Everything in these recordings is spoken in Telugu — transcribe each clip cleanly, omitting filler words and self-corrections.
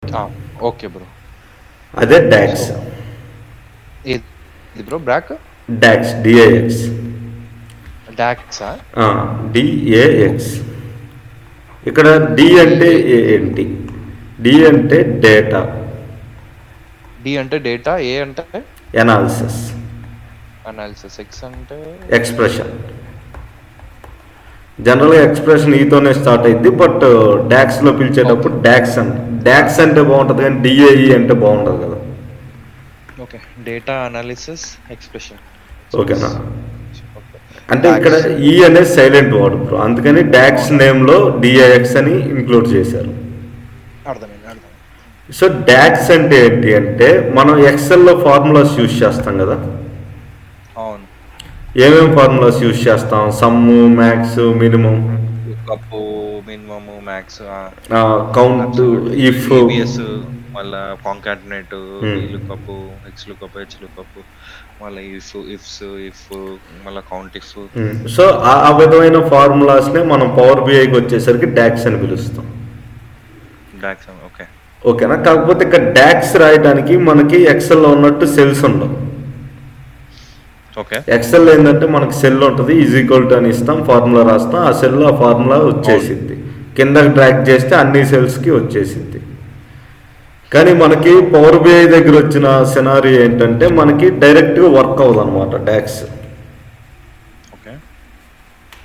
ఆ! Okay bro. అదే సో, డాక్స్. ఏది బ్రో బ్రాక్? డాక్స్ డిఏఎక్స్. డాక్సా? డిఏఎక్స్. ఇక్కడ డి అంటే డిఏ ఏంటి? డి అంటే డేటా డి అంటే డేటా, ఏ అంటే ఎనాలిసిస్ అనాలిసిస్, ఎక్స్ అంటే ఎక్స్ప్రెషన్. జనరల్గా ఎక్స్ప్రెషన్ ఈతోనే స్టార్ట్ అయింది, బట్ డాక్స్లో ఓకే. పిలిచేటప్పుడు డాక్స్ అంటే డాక్స్ అంటే బాగుంటుంది కానీ డిఏఈ అంటే బాగుంటుంది కదా. Okay. Data analysis expression. Express ఓకేనా? ఓకే. అంటే ఇక్కడ డాక్స్. ఈ అనేది సైలెంట్ వర్డ్ బ్రో, అందుకని డాక్స్ అవునవును. నేమ్లో డిఏఎక్స్ అని ఇంక్లూడ్ చేశారు. అర్థమైంది. అర్థమైంది. సో డాక్స్ అంటే ఏంటి అంటే మనం ఎక్సెల్లో ఫార్ములాస్ యూజ్ చేస్తాం కదా. అవును. ఏమేమి ఫార్ములాస్ యూజ్ చేస్తాం? Sum, max, minimum, lookup, minimum, max, count, absolute, if. ABS, మళ్ళా concatenate, V lookup, H lookup, H lookup, మళ్ళా ఇఫ్స్, ఇఫ్, మళ్ళా కౌంట్ ఇఫ్. సో ఆ విధమైన ఫార్ములాస్నే మనం పవర్ బిఐకి వచ్చేసరికి డాక్స్ అని పిలుస్తాం. డాక్స్. ఓకే. ఓకేనా? కాకపోతే ఇక్కడ డాక్స్ రాయడానికి మనకి ఎక్సెల్లో ఉన్నట్టు సెల్స్ ఉండవు. ఓకే. ఎక్సెల్ ఏంటంటే మనకి సెల్ ఉంటుంది, ఈజ్ ఈక్వల్ టు అని ఇస్తాం, ఫార్ములా రాస్తాం, ఆ సెల్లో ఆ ఫార్ములా అవును. వచ్చేసింది. కిందకి డ్రాగ్ చేస్తే అన్ని సెల్స్కి వచ్చేసింది. కానీ మనకి అవును. పవర్ బిఐ దగ్గర వచ్చిన సినారీ ఏంటంటే మనకి డైరెక్ట్గా వర్క్ అవ్వదు అనమాట డాక్స్. ఓకే.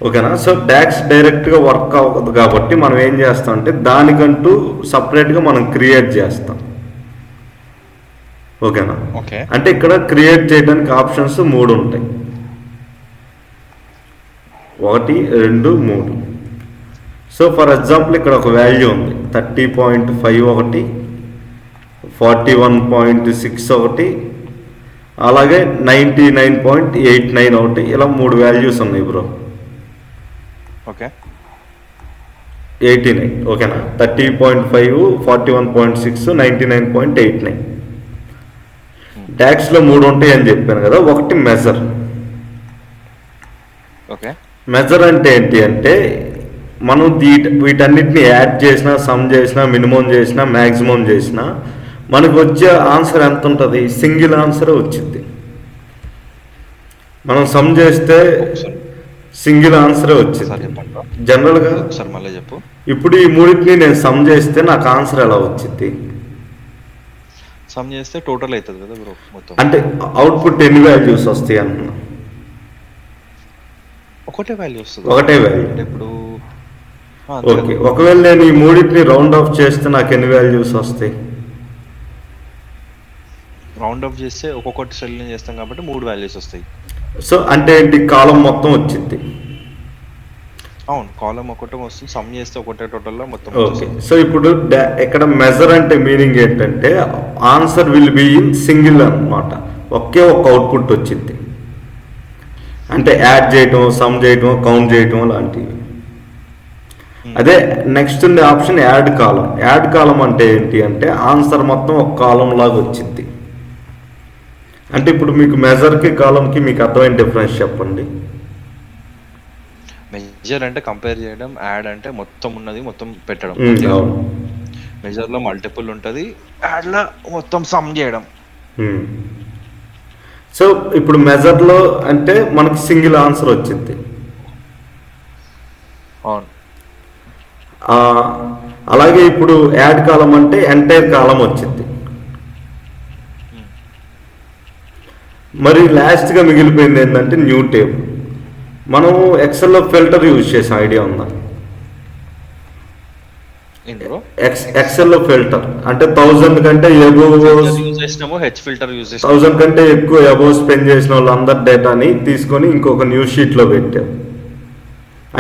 ఓకేనా? సో డాక్స్ డైరెక్ట్గా వర్క్ అవ్వదు కాబట్టి మనం ఏం చేస్తాం అంటే దానికంటూ సపరేట్గా మనం క్రియేట్ చేస్తాం. ఓకేనా? ఓకే. అంటే ఇక్కడ క్రియేట్ చేయడానికి ఆప్షన్స్ 3 ఉంటాయి. 1, 2, 3. సో ఫర్ ఎగ్జాంపుల్ ఇక్కడ ఒక వాల్యూ ఉంది 30.5 ఒకటి, 41.6 ఒకటి, అలాగే 99.89 ఒకటి, ఇలా 3 వాల్యూస్ ఉన్నాయి బ్రో. ఓకే. 89 ఓకేనా? 30.5, 41.6, 99.89. డాక్స్లో 3 ఉంటాయి అని చెప్పాను కదా. ఒకటి మెజర్. ఓకే. మెజర్ అంటే ఏంటి అంటే మనం వీటన్నిటిని యాడ్ చేసినా, సమ్ చేసినా, మినిమం చేసినా, మ్యాక్సిమం చేసినా మనకు వచ్చే ఆన్సర్ ఎంత ఉంటుంది? సింగిల్ ఆన్సరే వచ్చింది. మనం సమ్ చేస్తే ఒకసారి సింగిల్ ఆన్సరే ఒకసారి వచ్చింది చెప్పండి బ్రో. జనరల్గా. ఒకసారి మళ్ళీ చెప్పు. ఇప్పుడు ఈ మూడింటిని నేను సమ్ చేస్తే నాకు ఆన్సర్ ఎలా వచ్చింది? సమ్ చేస్తే టోటల్ అవుతుంది కదా బ్రో మొత్తం. అంటే అవుట్పుట్ ఎన్ని వాల్యూస్ వస్తాయి అంటున్నా? ఒకటే వాల్యూ వస్తుంది. ఒకటే వాల్యూ. అంటే ఇప్పుడు అంతే ఓకే, కదా. ఒకవేళ నేను ఈ మూడింటిని రౌండ్ ఆఫ్ చేస్తే నాకు ఎన్ని వాల్యూస్ వస్తాయి? రౌండ్ ఆఫ్ చేస్తే ఒక్కొక్కటి సెల్ చేస్తాం కాబట్టి 3 వాల్యూస్ వస్తాయి. సో అంటే ఏంటి? కాలం మొత్తం వచ్చింది. అవును, కాలం ఒకటే వస్తుంది, సమ్ చేస్తే ఒకటే టోటల్లో మొత్తం ఓకే, వచ్చేస్తుంది. సో ఇప్పుడు ఇక్కడ మెజర్ అంటే మీనింగ్ ఏంటంటే answer will be in single అన్నమాట. ఒకే ఒక అవుట్పుట్ వచ్చింది. అంటే యాడ్ చేయటం, సమ్ చేయటం, కౌంట్ చేయటం లాంటివి. అదే నెక్స్ట్ ఉంది ఆప్షన్ యాడ్ కాలం. యాడ్ కాలం అంటే ఏంటి అంటే ఆన్సర్ మొత్తం ఒక కాలం లాగా వచ్చింది. అంటే ఇప్పుడు మీకు మెజర్కి కాలంకి మీకు అర్థమైన డిఫరెన్స్ చెప్పండి. మెజర్ అంటే కంపేర్ చేయడం, యాడ్ అంటే మొత్తం ఉన్నది మొత్తం పెట్టడం. అవును. మెజర్లో మల్టిపుల్ ఉంటుంది, యాడ్లో మొత్తం సమ్ చేయడం. సో ఇప్పుడు మెజర్లో అంటే మనకి సింగిల్ ఆన్సర్ వచ్చింది. అవును. అలాగే ఇప్పుడు యాడ్ కాలం అంటే ఎంటైర్ కాలం వచ్చింది. మరి లాస్ట్గా మిగిలిపోయింది ఏంటంటే న్యూ టేబుల్. మనం ఎక్సెల్లో ఫిల్టర్ యూజ్ చేసాం, ఐడియా ఉందా? ఎక్సెల్లో ఫిల్టర్ అంటే 1000 కంటే ఎబోవ్, యూజ్ చేసినాము, హెచ్ ఫిల్టర్ యూజ్ చేసినాము. 1000 కంటే ఎక్కువ ఎబోవ్ స్పెండ్ చేసిన వాళ్ళందరి డేటాని తీసుకొని ఇంకొక న్యూ షీట్లో పెట్టాం.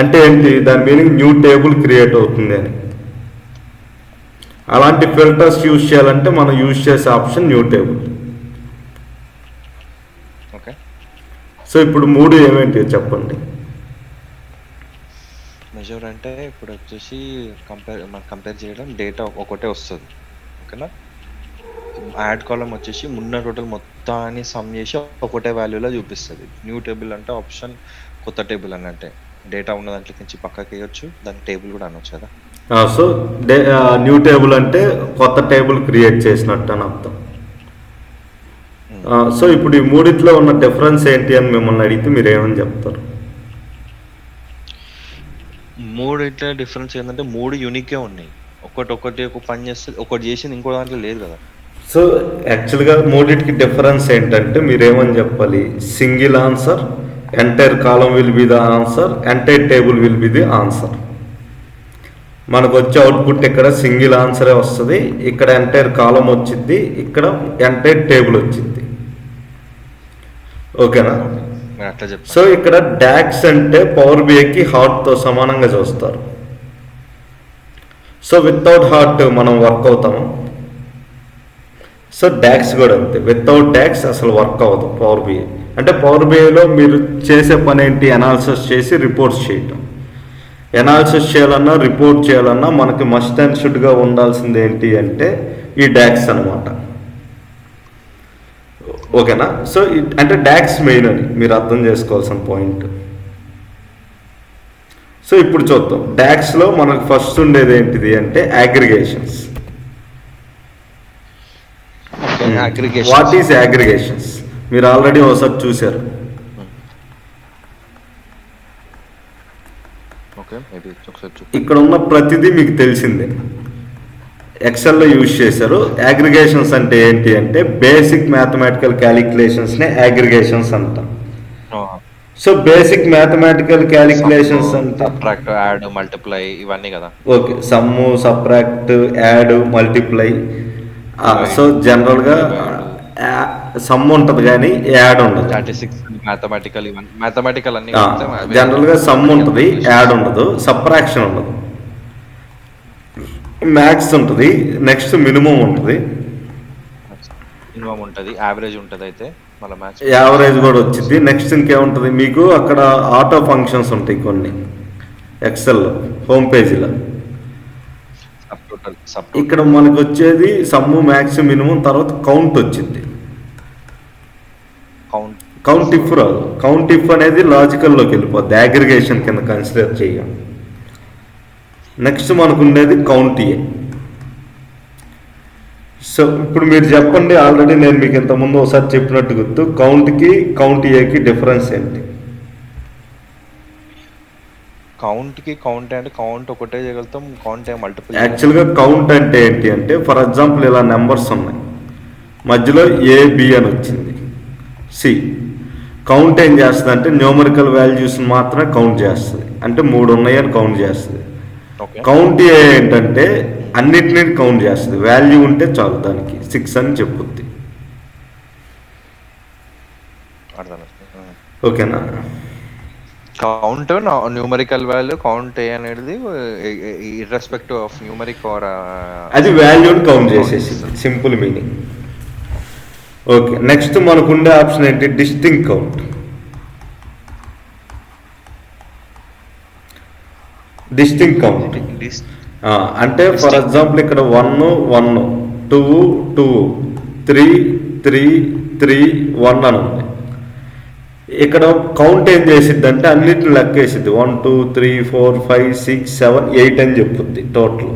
అంటే ఏంటి? దాని మీనింగ్ న్యూ టేబుల్ క్రియేట్ అవుతుంది అని. అలాంటి ఫిల్టర్స్ యూజ్ చేయాలంటే మనం యూజ్ చేసే option new table. Okay. So ఇప్పుడు 3 ఏమేంటి చెప్పండి. మెజర్ అంటే ఇప్పుడు వచ్చేసి కంపేర్ చేయడం, డేటా ఒకటే వస్తుంది. ఓకేనా? యాడ్ కాలం వచ్చేసి మున్న టోటల్ మొత్తాన్ని సమ్ చేసి ఒకటే వాల్యూలో చూపిస్తుంది. న్యూ టేబుల్ అంటే ఆప్షన్ కొత్త టేబుల్ అని, అంటే డేటా ఉన్న దాంట్లో నుంచి పక్కకి వేయచ్చు, దాని టేబుల్ కూడా అనొచ్చు కదా. సో న్యూ టేబుల్ అంటే కొత్త టేబుల్ క్రియేట్ చేసినట్టు అని అర్థం. సో ఇప్పుడు ఈ మూడిట్లో ఉన్న డిఫరెన్స్ ఏంటి అని మిమ్మల్ని అడిగితే మీరు ఏమని చెప్తారు? మూడిట్లో డిఫరెన్స్ ఏంటంటే 3 యూనిక్గా ఉన్నాయి. ఒకటి ఒక పని చేస్తుంది, ఒకటి చేసింది ఇంకో దాంట్లో లేదు కదా. సో యాక్చువల్గా మూడింటికి డిఫరెన్స్ ఏంటంటే మీరేమని చెప్పాలి, single answer, entire column will be the answer, entire table will be the answer. మనకు వచ్చే అవుట్పుట్ ఇక్కడ సింగిల్ ఆన్సరే వస్తుంది, ఇక్కడ ఎంటైర్ కాలం వచ్చింది, ఇక్కడ ఎంటైర్ టేబుల్ వచ్చింది. ఓకేనా? అట్లా చెప్పాను. సో ఇక్కడ డాక్స్ అంటే పవర్ బిఐకి హార్ట్తో సమానంగా చూస్తారు. సో వితౌట్ హార్ట్ మనం వర్క్ అవుతాము. సో డాక్స్ కూడా అంతే, వితౌట్ డాక్స్ అసలు వర్క్ అవ్వదు పవర్ బిఐ. అంటే పవర్ బిఐలో మీరు చేసే పని ఏంటి, అనాలిసిస్ చేసి రిపోర్ట్స్ చేయటం. అనాలిసిస్ చేయాలన్నా రిపోర్ట్ చేయాలన్నా మనకి మస్ట్ అండ్ షుడ్గా ఉండాల్సింది ఏంటి అంటే ఈ డాక్స్ అనమాట. ఓకేనా? సో అంటే డాక్స్ మెయిన్ అని మీరు అర్థం చేసుకోవాల్సిన పాయింట్. సో ఇప్పుడు చూద్దాం, డాక్స్లో మనకు ఫస్ట్ ఉండేది ఏంటిది అంటే అగ్రిగేషన్స్. What is aggregations? మీరు ఆల్రెడీ ఒకసారి చూశారు. ఇక్కడ ఉన్న ప్రతిదీ మీకు తెలిసిందే, ఎక్సెల్లో యూజ్ చేశారు. అగ్రిగేషన్స్ అంటే ఏంటి అంటే బేసిక్ మ్యాథమెటికల్ క్యాలిక్యులేషన్స్నే అగ్రిగేషన్స్ అంటాం. సో బేసిక్ మ్యాథమెటికల్ క్యాలిక్యులేషన్స్ అంటే సబ్ట్రాక్ట్, యాడ్, మల్టిప్లై ఇవన్నీ కదా. Okay, sum, subtract, add, multiply. So జనరల్గా సమ్ ఉంటుంది కానీ యాడ్ ఉండదు. మ్యాథమెటికల్ అన్ని జనరల్గా సమ్ ఉంటుంది, యాడ్ ఉండదు, సబ్ట్రాక్షన్ ఉండదు, మ్యాథ్స్ ఉంటుంది, నెక్స్ట్ మినిమం ఉంటుంది, మినిమం ఉంటుంది, యావరేజ్ ఉంటుంది. అయితే మళ్ళీ మ్యాథ్స్ యావరేజ్ కూడా వచ్చింది. నెక్స్ట్ ఇంకేముంటుంది మీకు అక్కడ ఆటో ఫంక్షన్స్ ఉంటాయి కొన్ని ఎక్సెల్లో హోమ్ పేజీలో. ఇక్కడ మనకు వచ్చేది సమ్ము, మ్యాథ్స్, మినిమం, తర్వాత కౌంట్ వచ్చింది. కౌంట్ ఇఫ్ రాదు. కౌంట్ ఇఫ్ అనేది లాజికల్లోకి వెళ్ళిపోద్ది, అగ్రిగేషన్ కింద కన్సిడర్ చేయం. నెక్స్ట్ మనకు ఉండేది కౌంట్ ఏ. సో ఇప్పుడు మీరు చెప్పండి, ఆల్రెడీ నేను మీకు ఇంతకుముందు ఒకసారి చెప్పినట్టు గుర్తు, కౌంట్కి కౌంట్ ఏకి డిఫరెన్స్ ఏంటి? కౌంట్కి కౌంట్ అంటే కౌంట్ ఒకటే చేయగలుగుతాం, కౌంట్ మల్టిపుల్. యాక్చువల్గా కౌంట్ అంటే ఏంటి అంటే ఫర్ ఎగ్జాంపుల్ ఇలా నెంబర్స్ ఉన్నాయి, మధ్యలో ఏబి అని వచ్చింది, సి. కౌంట్ ఏం చేస్తుంది అంటే న్యూమరికల్ వాల్యూస్ని మాత్రమే కౌంట్ చేస్తుంది, అంటే 3 ఉన్నాయని కౌంట్ చేస్తుంది. కౌంట్ ఏంటంటే అన్నిటినీ కౌంట్ చేస్తుంది, వాల్యూ ఉంటే చాలు దానికి 6 అని చెప్పుద్ది. ఓకేనా? కౌంట్ న్యూమరికల్ వాల్యూ, కౌంట్ ఏ అనేది ఇర్రెస్పెక్టివ్ ఆఫ్ న్యూమరిక్ ఆర్ అది వాల్యూని కౌంట్ చేసేసి, సింపుల్ మీనింగ్. ఓకే, నెక్స్ట్ మనకు ఉండే ఆప్షన్ ఏంటి, డిస్టింక్ట్ కౌంట్. డిస్టింక్ట్ కౌంట్ అంటే ఫర్ ఎగ్జాంపుల్ ఇక్కడ 1 1 2 2 3 3 3 1 అని ఉంది. ఇక్కడ కౌంట్ ఏం చేసిద్ది అంటే అన్నిటిని లెక్కేసిద్ది, 1 2 3 4 5 6 7 8 అని చెప్పుద్ది టోటల్.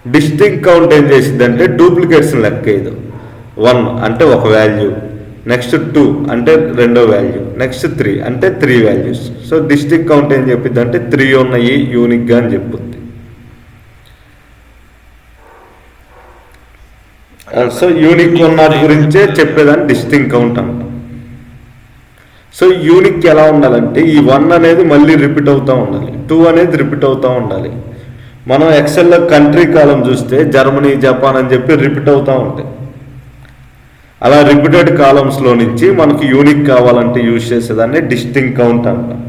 డిస్టింక్ట్ కౌంట్ ఏం చేసిద్ది అంటే డూప్లికేట్స్ని లెక్కేయదు. 1 అంటే ఒక వాల్యూ, నెక్స్ట్ 2 అంటే రెండో వాల్యూ, నెక్స్ట్ 3 అంటే 3 వాల్యూస్. సో డిస్టింక్ట్ కౌంట్ ఏం చెప్పిద్ది అంటే 3 ఉన్నాయి యూనిక్గా అని చెప్పుద్ది. సో యూనిక్ ఉన్న గురించే చెప్పేదాన్ని డిస్టింక్ట్ కౌంట్ అంటాం. సో యూనిక్ ఎలా ఉండాలంటే ఈ 1 అనేది మళ్ళీ రిపీట్ అవుతూ ఉండాలి, 2 అనేది రిపీట్ అవుతూ ఉండాలి. మనం ఎక్సెల్లో కంట్రీ కాలం చూస్తే జర్మనీ, జపాన్ అని చెప్పి రిపీట్ అవుతూ ఉంటాయి. అలా రిపీటెడ్ కాలమ్స్లో నుంచి మనకి యూనిక్ కావాలంటే యూజ్ చేసేదాన్ని డిస్టింక్ట్ కౌంట్ అంటాం.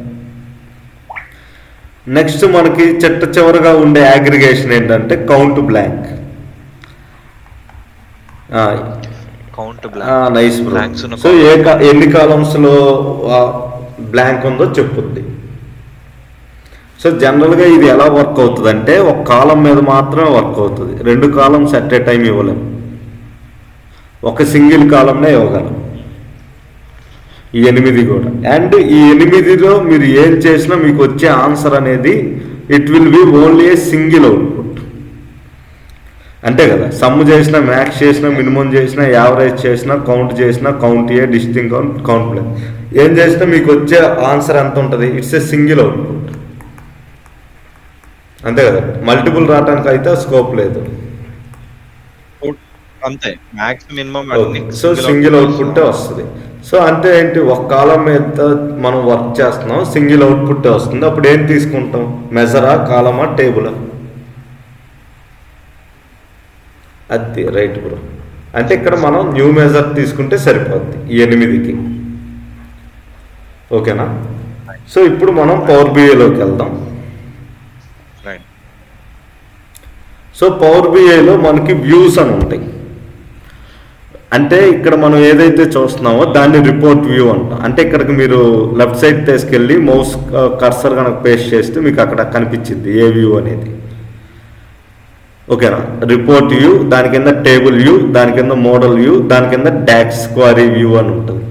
నెక్స్ట్ మనకి చివరగా ఉండే అగ్రిగేషన్ ఏంటంటే count blank. Nice bro. So ఎన్ని కాలమ్స్లో బ్లాంక్ ఉందో చెప్పుద్ది. సో జనరల్గా ఇది ఎలా వర్క్ అవుతుంది అంటే ఒక కాలం మీద మాత్రమే వర్క్ అవుతుంది, 2 కాలమ్స్ అట్ ఏ టైం ఇవ్వలేము, ఒక సింగిల్ కాలంనే ఇవ్వగలం. ఈ 8 కూడా, అండ్ ఈ 8లో మీరు ఏం చేసినా మీకు వచ్చే ఆన్సర్ అనేది it will be only a single output. అంతే కదా, సమ్ చేసినా, మ్యాక్స్ చేసినా, మినిమం చేసినా, యావరేజ్ చేసినా, కౌంట్ చేసినా, కౌంట్ ఏ, డిస్టింగ్ కౌంట్, కౌంట్ ప్లస్ ఏం చేసినా మీకు వచ్చే ఆన్సర్ ఎంత ఉంటుంది? It's a single output. అంతే కదా, మల్టిపుల్ రావడానికి అయితే స్కోప్ లేదు. అంతే, మ్యాక్స్ మినిమం సో సింగిల్ అవుట్పుట్టే వస్తుంది. సో అంటే ఏంటి, ఒక కాలం మీద మనం వర్క్ చేస్తున్నాం, సింగిల్ అవుట్పుట్టే వస్తుంది. అప్పుడు ఏం తీసుకుంటాం? మెజరా, కాలమా, టేబులా? అది రైట్ బ్రో. అంటే ఇక్కడ మనం న్యూ మెజర్ తీసుకుంటే సరిపోద్ది ఈ 8కి. ఓకేనా? సో ఇప్పుడు మనం పవర్ బిఐలోకి వెళ్దాం. సో పవర్ బిఐలో మనకి వ్యూస్ అని ఉంటాయి. అంటే ఇక్కడ మనం ఏదైతే చూస్తున్నామో దాన్ని రిపోర్ట్ వ్యూ అంటాం. అంటే ఇక్కడికి మీరు లెఫ్ట్ సైడ్ తీసుకెళ్ళి మౌస్ కర్సర్ కనుక పేస్ట్ చేస్తే మీకు అక్కడ కనిపించింది ఏ వ్యూ అనేది. ఓకేనా? రిపోర్ట్ వ్యూ, దాని కింద టేబుల్ వ్యూ, దాని కింద మోడల్ వ్యూ, దాని కింద డాక్స్ క్వారీ వ్యూ అని ఉంటుంది.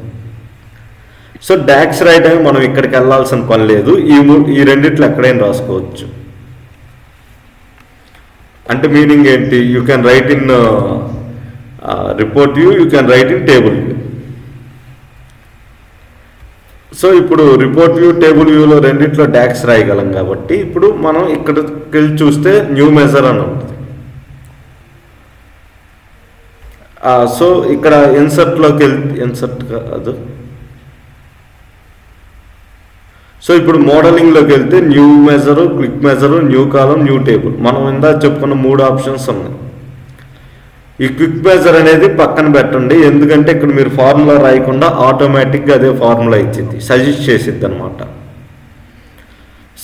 సో డాక్స్ రాయడానికి మనం ఇక్కడికి వెళ్ళాల్సిన పని లేదు, ఈ రెండిట్లో ఎక్కడైనా రాసుకోవచ్చు. అంటే మీనింగ్ ఏంటి? You can write in report view, you can write in table view. So ఇప్పుడు రిపోర్ట్ వ్యూ, టేబుల్ వ్యూలో రెండిట్లో డాక్స్ రాయగలం కాబట్టి ఇప్పుడు మనం ఇక్కడికి వెళ్ళి చూస్తే న్యూ మెజర్ అని ఉంటుంది. సో ఇక్కడ ఇన్సర్ట్లోకి ఇన్సర్ట్ కాదు, సో ఇప్పుడు మోడలింగ్లోకి వెళ్తే new measure, quick measure, new కాలం, న్యూ టేబుల్. మనం ఇందా చెప్పుకున్న 3 ఆప్షన్స్ ఉన్నాయి. ఈ క్విక్ మెజర్ అనేది పక్కన పెట్టండి, ఎందుకంటే ఇక్కడ మీరు ఫార్ములా రాయకుండా ఆటోమేటిక్గా అదే ఫార్ములా ఇచ్చింది, సజెస్ట్ చేసిద్ది అనమాట.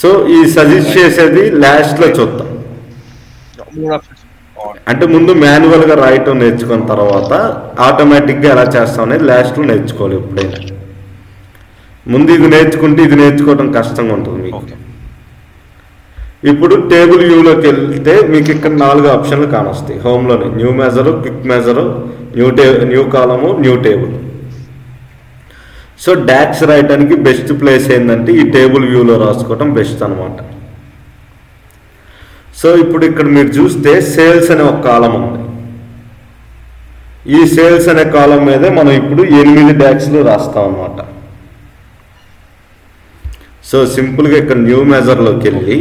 సో ఈ సజెస్ట్ చేసేది లాస్ట్లో చూద్దాం. అంటే ముందు మాన్యువల్గా రాయటం నేర్చుకున్న తర్వాత ఆటోమేటిక్గా ఎలా చేస్తాం అనేది లాస్ట్లో నేర్చుకోవాలి ఎప్పుడైనా. ముందు ఇది నేర్చుకుంటే ఇది నేర్చుకోవడం కష్టంగా ఉంటుంది మీకు. ఇప్పుడు టేబుల్ వ్యూలోకి వెళ్తే మీకు ఇక్కడ 4 ఆప్షన్లు కానొస్తాయి హోమ్లోనే. New measure, quick measure, new column, new table. So DAX రాయడానికి బెస్ట్ ప్లేస్ ఏంటంటే ఈ టేబుల్ వ్యూలో రాసుకోవడం బెస్ట్ అనమాట. సో ఇప్పుడు ఇక్కడ మీరు చూస్తే సేల్స్ అనే ఒక కాలం ఉంది. ఈ సేల్స్ అనే కాలం మీదే మనం ఇప్పుడు 8 డాక్స్లు రాస్తాం అన్నమాట. సో సింపుల్గా ఇక్కడ న్యూ మెజర్లోకి వెళ్ళి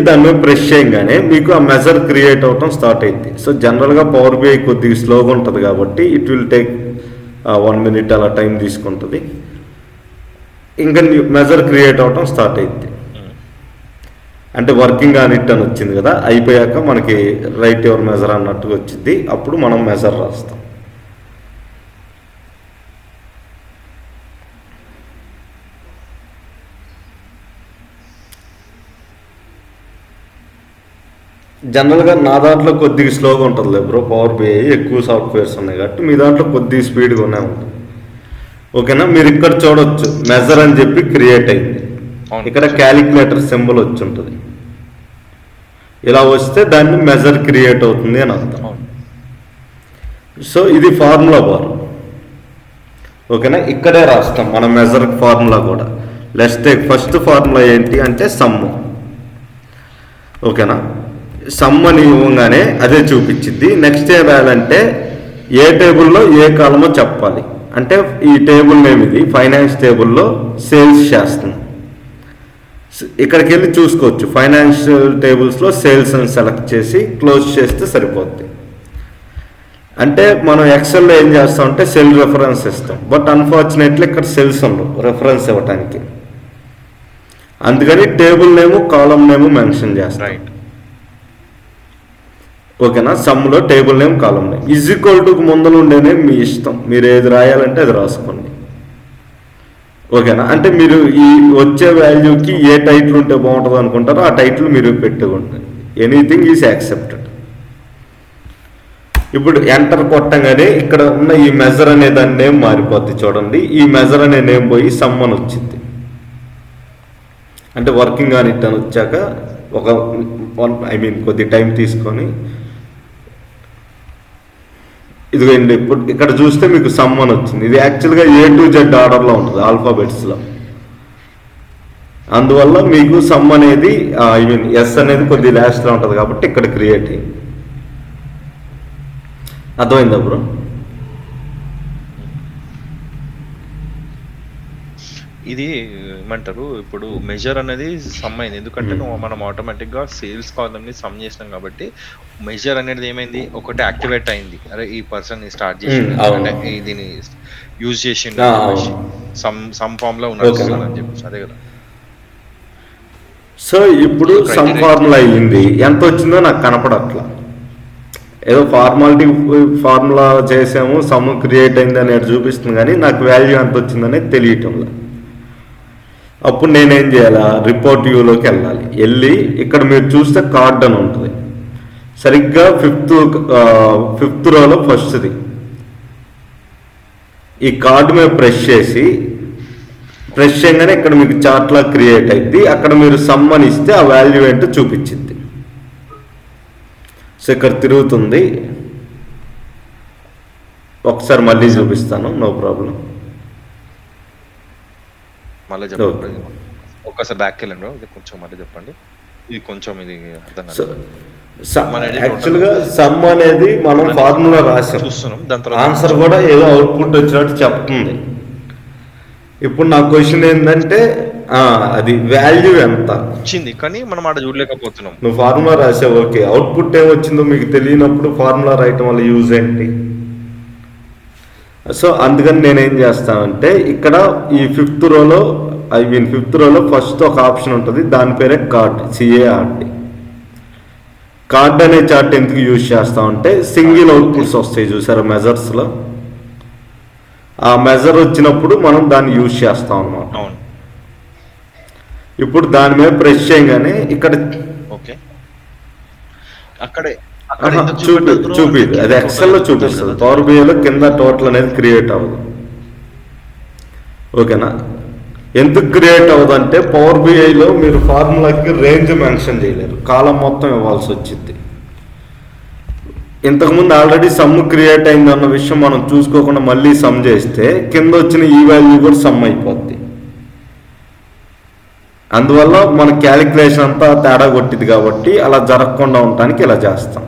దాని మీద ప్రెస్ చేయగానే మీకు ఆ మెజర్ క్రియేట్ అవటం స్టార్ట్ అయింది. సో జనరల్గా పవర్ బిఐ కొద్దిగా స్లోగా ఉంటుంది కాబట్టి ఇట్ విల్ టేక్ 1 minute అలా టైం తీసుకుంటుంది. ఇంకా మెజర్ క్రియేట్ అవటం స్టార్ట్ అయింది. అంటే వర్కింగ్ ఆన్ ఇట్ అని వచ్చింది కదా, అయిపోయాక మనకి రైట్ యువర్ మెజర్ అన్నట్టుగా వచ్చింది. అప్పుడు మనం మెజర్ రాస్తాం. జనరల్గా నా దాంట్లో కొద్దిగా స్లోగా ఉంటుంది బ్రో, పవర్ బిఐ ఎక్కువ సాఫ్ట్వేర్స్ ఉన్నాయి కాబట్టి మీ దాంట్లో కొద్దిగా స్పీడ్గానే ఉంటుంది. ఓకేనా? మీరు ఇక్కడ చూడొచ్చు మెజర్ అని చెప్పి క్రియేట్ అయింది. ఇక్కడ క్యాలిక్యులేటర్ సింబల్ వచ్చి ఉంటుంది. ఇలా వస్తే దాన్ని మెజర్ క్రియేట్ అవుతుంది అని అర్థం. సో ఇది ఫార్ములా బార్. ఓకేనా? ఇక్కడే రాస్తాం మన మెజర్ ఫార్ములా కూడా. లెట్స్ టేక్ ఫస్ట్ ఫార్ములా ఏంటి అంటే సమ్ము. ఓకేనా? సమ్ అని ఇవ్వగానే అదే చూపించింది. నెక్స్ట్ ఏం రాయాలంటే ఏ టేబుల్లో ఏ కాలమో చెప్పాలి. అంటే ఈ టేబుల్ నేమ్ ఇది ఫైనాన్స్ టేబుల్లో సేల్స్ చేస్తుంది. ఇక్కడికి వెళ్ళి చూసుకోవచ్చు, ఫైనాన్షియల్ టేబుల్స్లో సేల్స్ అని సెలెక్ట్ చేసి క్లోజ్ చేస్తే సరిపోద్ది. అంటే మనం ఎక్సెల్లో ఏం చేస్తామంటే సెల్ రెఫరెన్స్ ఇస్తాం, బట్ అన్ఫార్చునేట్లీ ఇక్కడ సెల్స్ ఉండవు రెఫరెన్స్ ఇవ్వడానికి. అందుకని table name, column name mention చేస్తాం. ఓకేనా? సమ్లో table name, column name equal to ముందర ఉండేనే మీ ఇష్టం, మీరు ఏది రాయాలంటే అది రాసుకోండి. ఓకేనా? అంటే మీరు ఈ వచ్చే వాల్యూకి ఏ టైటిల్ ఉంటే బాగుంటుంది అనుకుంటారో ఆ టైటిల్ మీరు పెట్టుకోండి. Anything is accepted. ఇప్పుడు ఎంటర్ కొట్టంగానే ఇక్కడ ఉన్న ఈ మెజర్ అనే దాని నేమ్ మారిపోద్ది. చూడండి, ఈ మెజర్ అనే నేమ్ పోయి సమ్ అని వచ్చింది. అంటే వర్కింగ్ ఆన్ ఇట్ అని వచ్చాక కొద్ది టైం తీసుకొని ఇదిగోండి ఇప్పుడు ఇక్కడ చూస్తే మీకు సమ్ అని వచ్చింది. ఇది యాక్చువల్గా A to Z ఆర్డర్లో ఉంటుంది ఆల్ఫాబెట్స్లో. అందువల్ల మీకు సమ్ అనేది ఐ మీన్ ఎస్ అనేది కొద్ది లాస్ట్లో ఉంటుంది కాబట్టి ఇక్కడ క్రియేట్ అయ్యింది. అర్థమైందా బ్రో? ఇది ఏమంటారు, ఇప్పుడు మెజర్ అనేది సమ్ అయింది, ఎందుకంటే మనం ఆటోమేటిక్ గా సేల్స్ కాలమ్ ని సమ్ చేసినాం కాబట్టి మెజర్ అనేది ఏమైంది, ఒకటి యాక్టివేట్ అయింది. అరే ఈ పర్సన్ స్టార్ట్ చేసి అంటే దీన్ని యూజ్ చేసి సమ్ ఫామ్ లో ఉన్నాడు అని చెప్పేసి, అదే కదా. సో ఇప్పుడు సమ్ ఫార్ములా అయ్యింది, ఎంత వచ్చిందో నాకు కనపడట్లా. ఏదో ఫార్ములా చేసాము, సమ్ క్రియేట్ అయింది అనేది చూపిస్తుంది, కానీ నాకు వాల్యూ ఎంత వచ్చిందనేది తెలియటంలా. అప్పుడు నేనేం చేయాలా, రిపోర్ట్ వ్యూలోకి వెళ్ళి ఇక్కడ మీరు చూస్తే కార్డ్ అని ఉంటుంది, సరిగ్గా ఫిఫ్త్ రోలో ఫస్ట్ది. ఈ కార్డు మీద ప్రెస్ చేయగానే ఇక్కడ మీకు చార్ట్లా క్రియేట్ అయింది. అక్కడ మీరు సమ్ అని ఇస్తే ఆ వాల్యూ ఏంటో చూపించింది. సో ఇక్కడ తిరుగుతుంది, ఒకసారి మళ్ళీ చూపిస్తాను, నో ప్రాబ్లం. మళ్ళీ చెప్పండి, ఒక్కసారి బ్యాక్ వెళ్ళండి, కొంచెం మళ్ళీ చెప్పండి. ఇది కొంచెం ఇది అర్థం కాదు. యాక్చువల్గా సమ్ అనేది మనం ఫార్ములా రాసాం, చూస్తున్నాం, దాని తర్వాత ఆన్సర్ కూడా ఏదో అవుట్పుట్ వచ్చినట్టు చెప్తుంది. ఇప్పుడు నా క్వశ్చన్ ఏంటంటే అది వాల్యూ ఎంత వచ్చింది, కానీ మనం ఆడ చూడలేకపోతున్నాం. నువ్వు ఫార్ములా రాసావు, ఓకే, అవుట్పుట్ ఏమొచ్చిందో మీకు తెలియనప్పుడు ఫార్ములా రాయటం వల్ల యూజ్ ఏంటి? సో అందుకని నేనేం చేస్తానంటే ఇక్కడ ఈ ఫిఫ్త్ రోలో ఫస్ట్ ఒక ఆప్షన్ ఉంటుంది, దాని పేరే కార్డ్, CARD. కార్డ్ అనే చార్ట్ ఎందుకు యూజ్ చేస్తామంటే సింగిల్ అవుట్పుట్స్ వస్తాయి చూసారా మెజర్స్లో, ఆ మెజర్ వచ్చినప్పుడు మనం దాన్ని యూజ్ చేస్తాం అన్నమాట. ఇప్పుడు దాని మీద ప్రెస్ చేయగానే ఇక్కడ చూపిదు, అది ఎక్సెల్లో చూపిస్తుంది, పవర్ బిఐలో కింద టోటల్ అనేది క్రియేట్ అవ్వదు. ఓకేనా? ఎందుకు క్రియేట్ అవ్వదు అంటే పవర్ బిఐలో మీరు ఫార్ములాకి రేంజ్ మెన్షన్ చేయలేరు, కాలం మొత్తం ఇవ్వాల్సి వచ్చింది. ఇంతకుముందు ఆల్రెడీ సమ్ క్రియేట్ అయింది అన్న విషయం మనం చూసుకోకుండా మళ్ళీ సమ్ చేస్తే కింద వచ్చిన ఈ వాల్యూ కూడా సమ్ అయిపోద్ది. అందువల్ల మన క్యాలిక్యులేషన్ అంతా తేడా కొట్టింది కాబట్టి అలా జరగకుండా ఉండటానికి ఇలా చేస్తాం.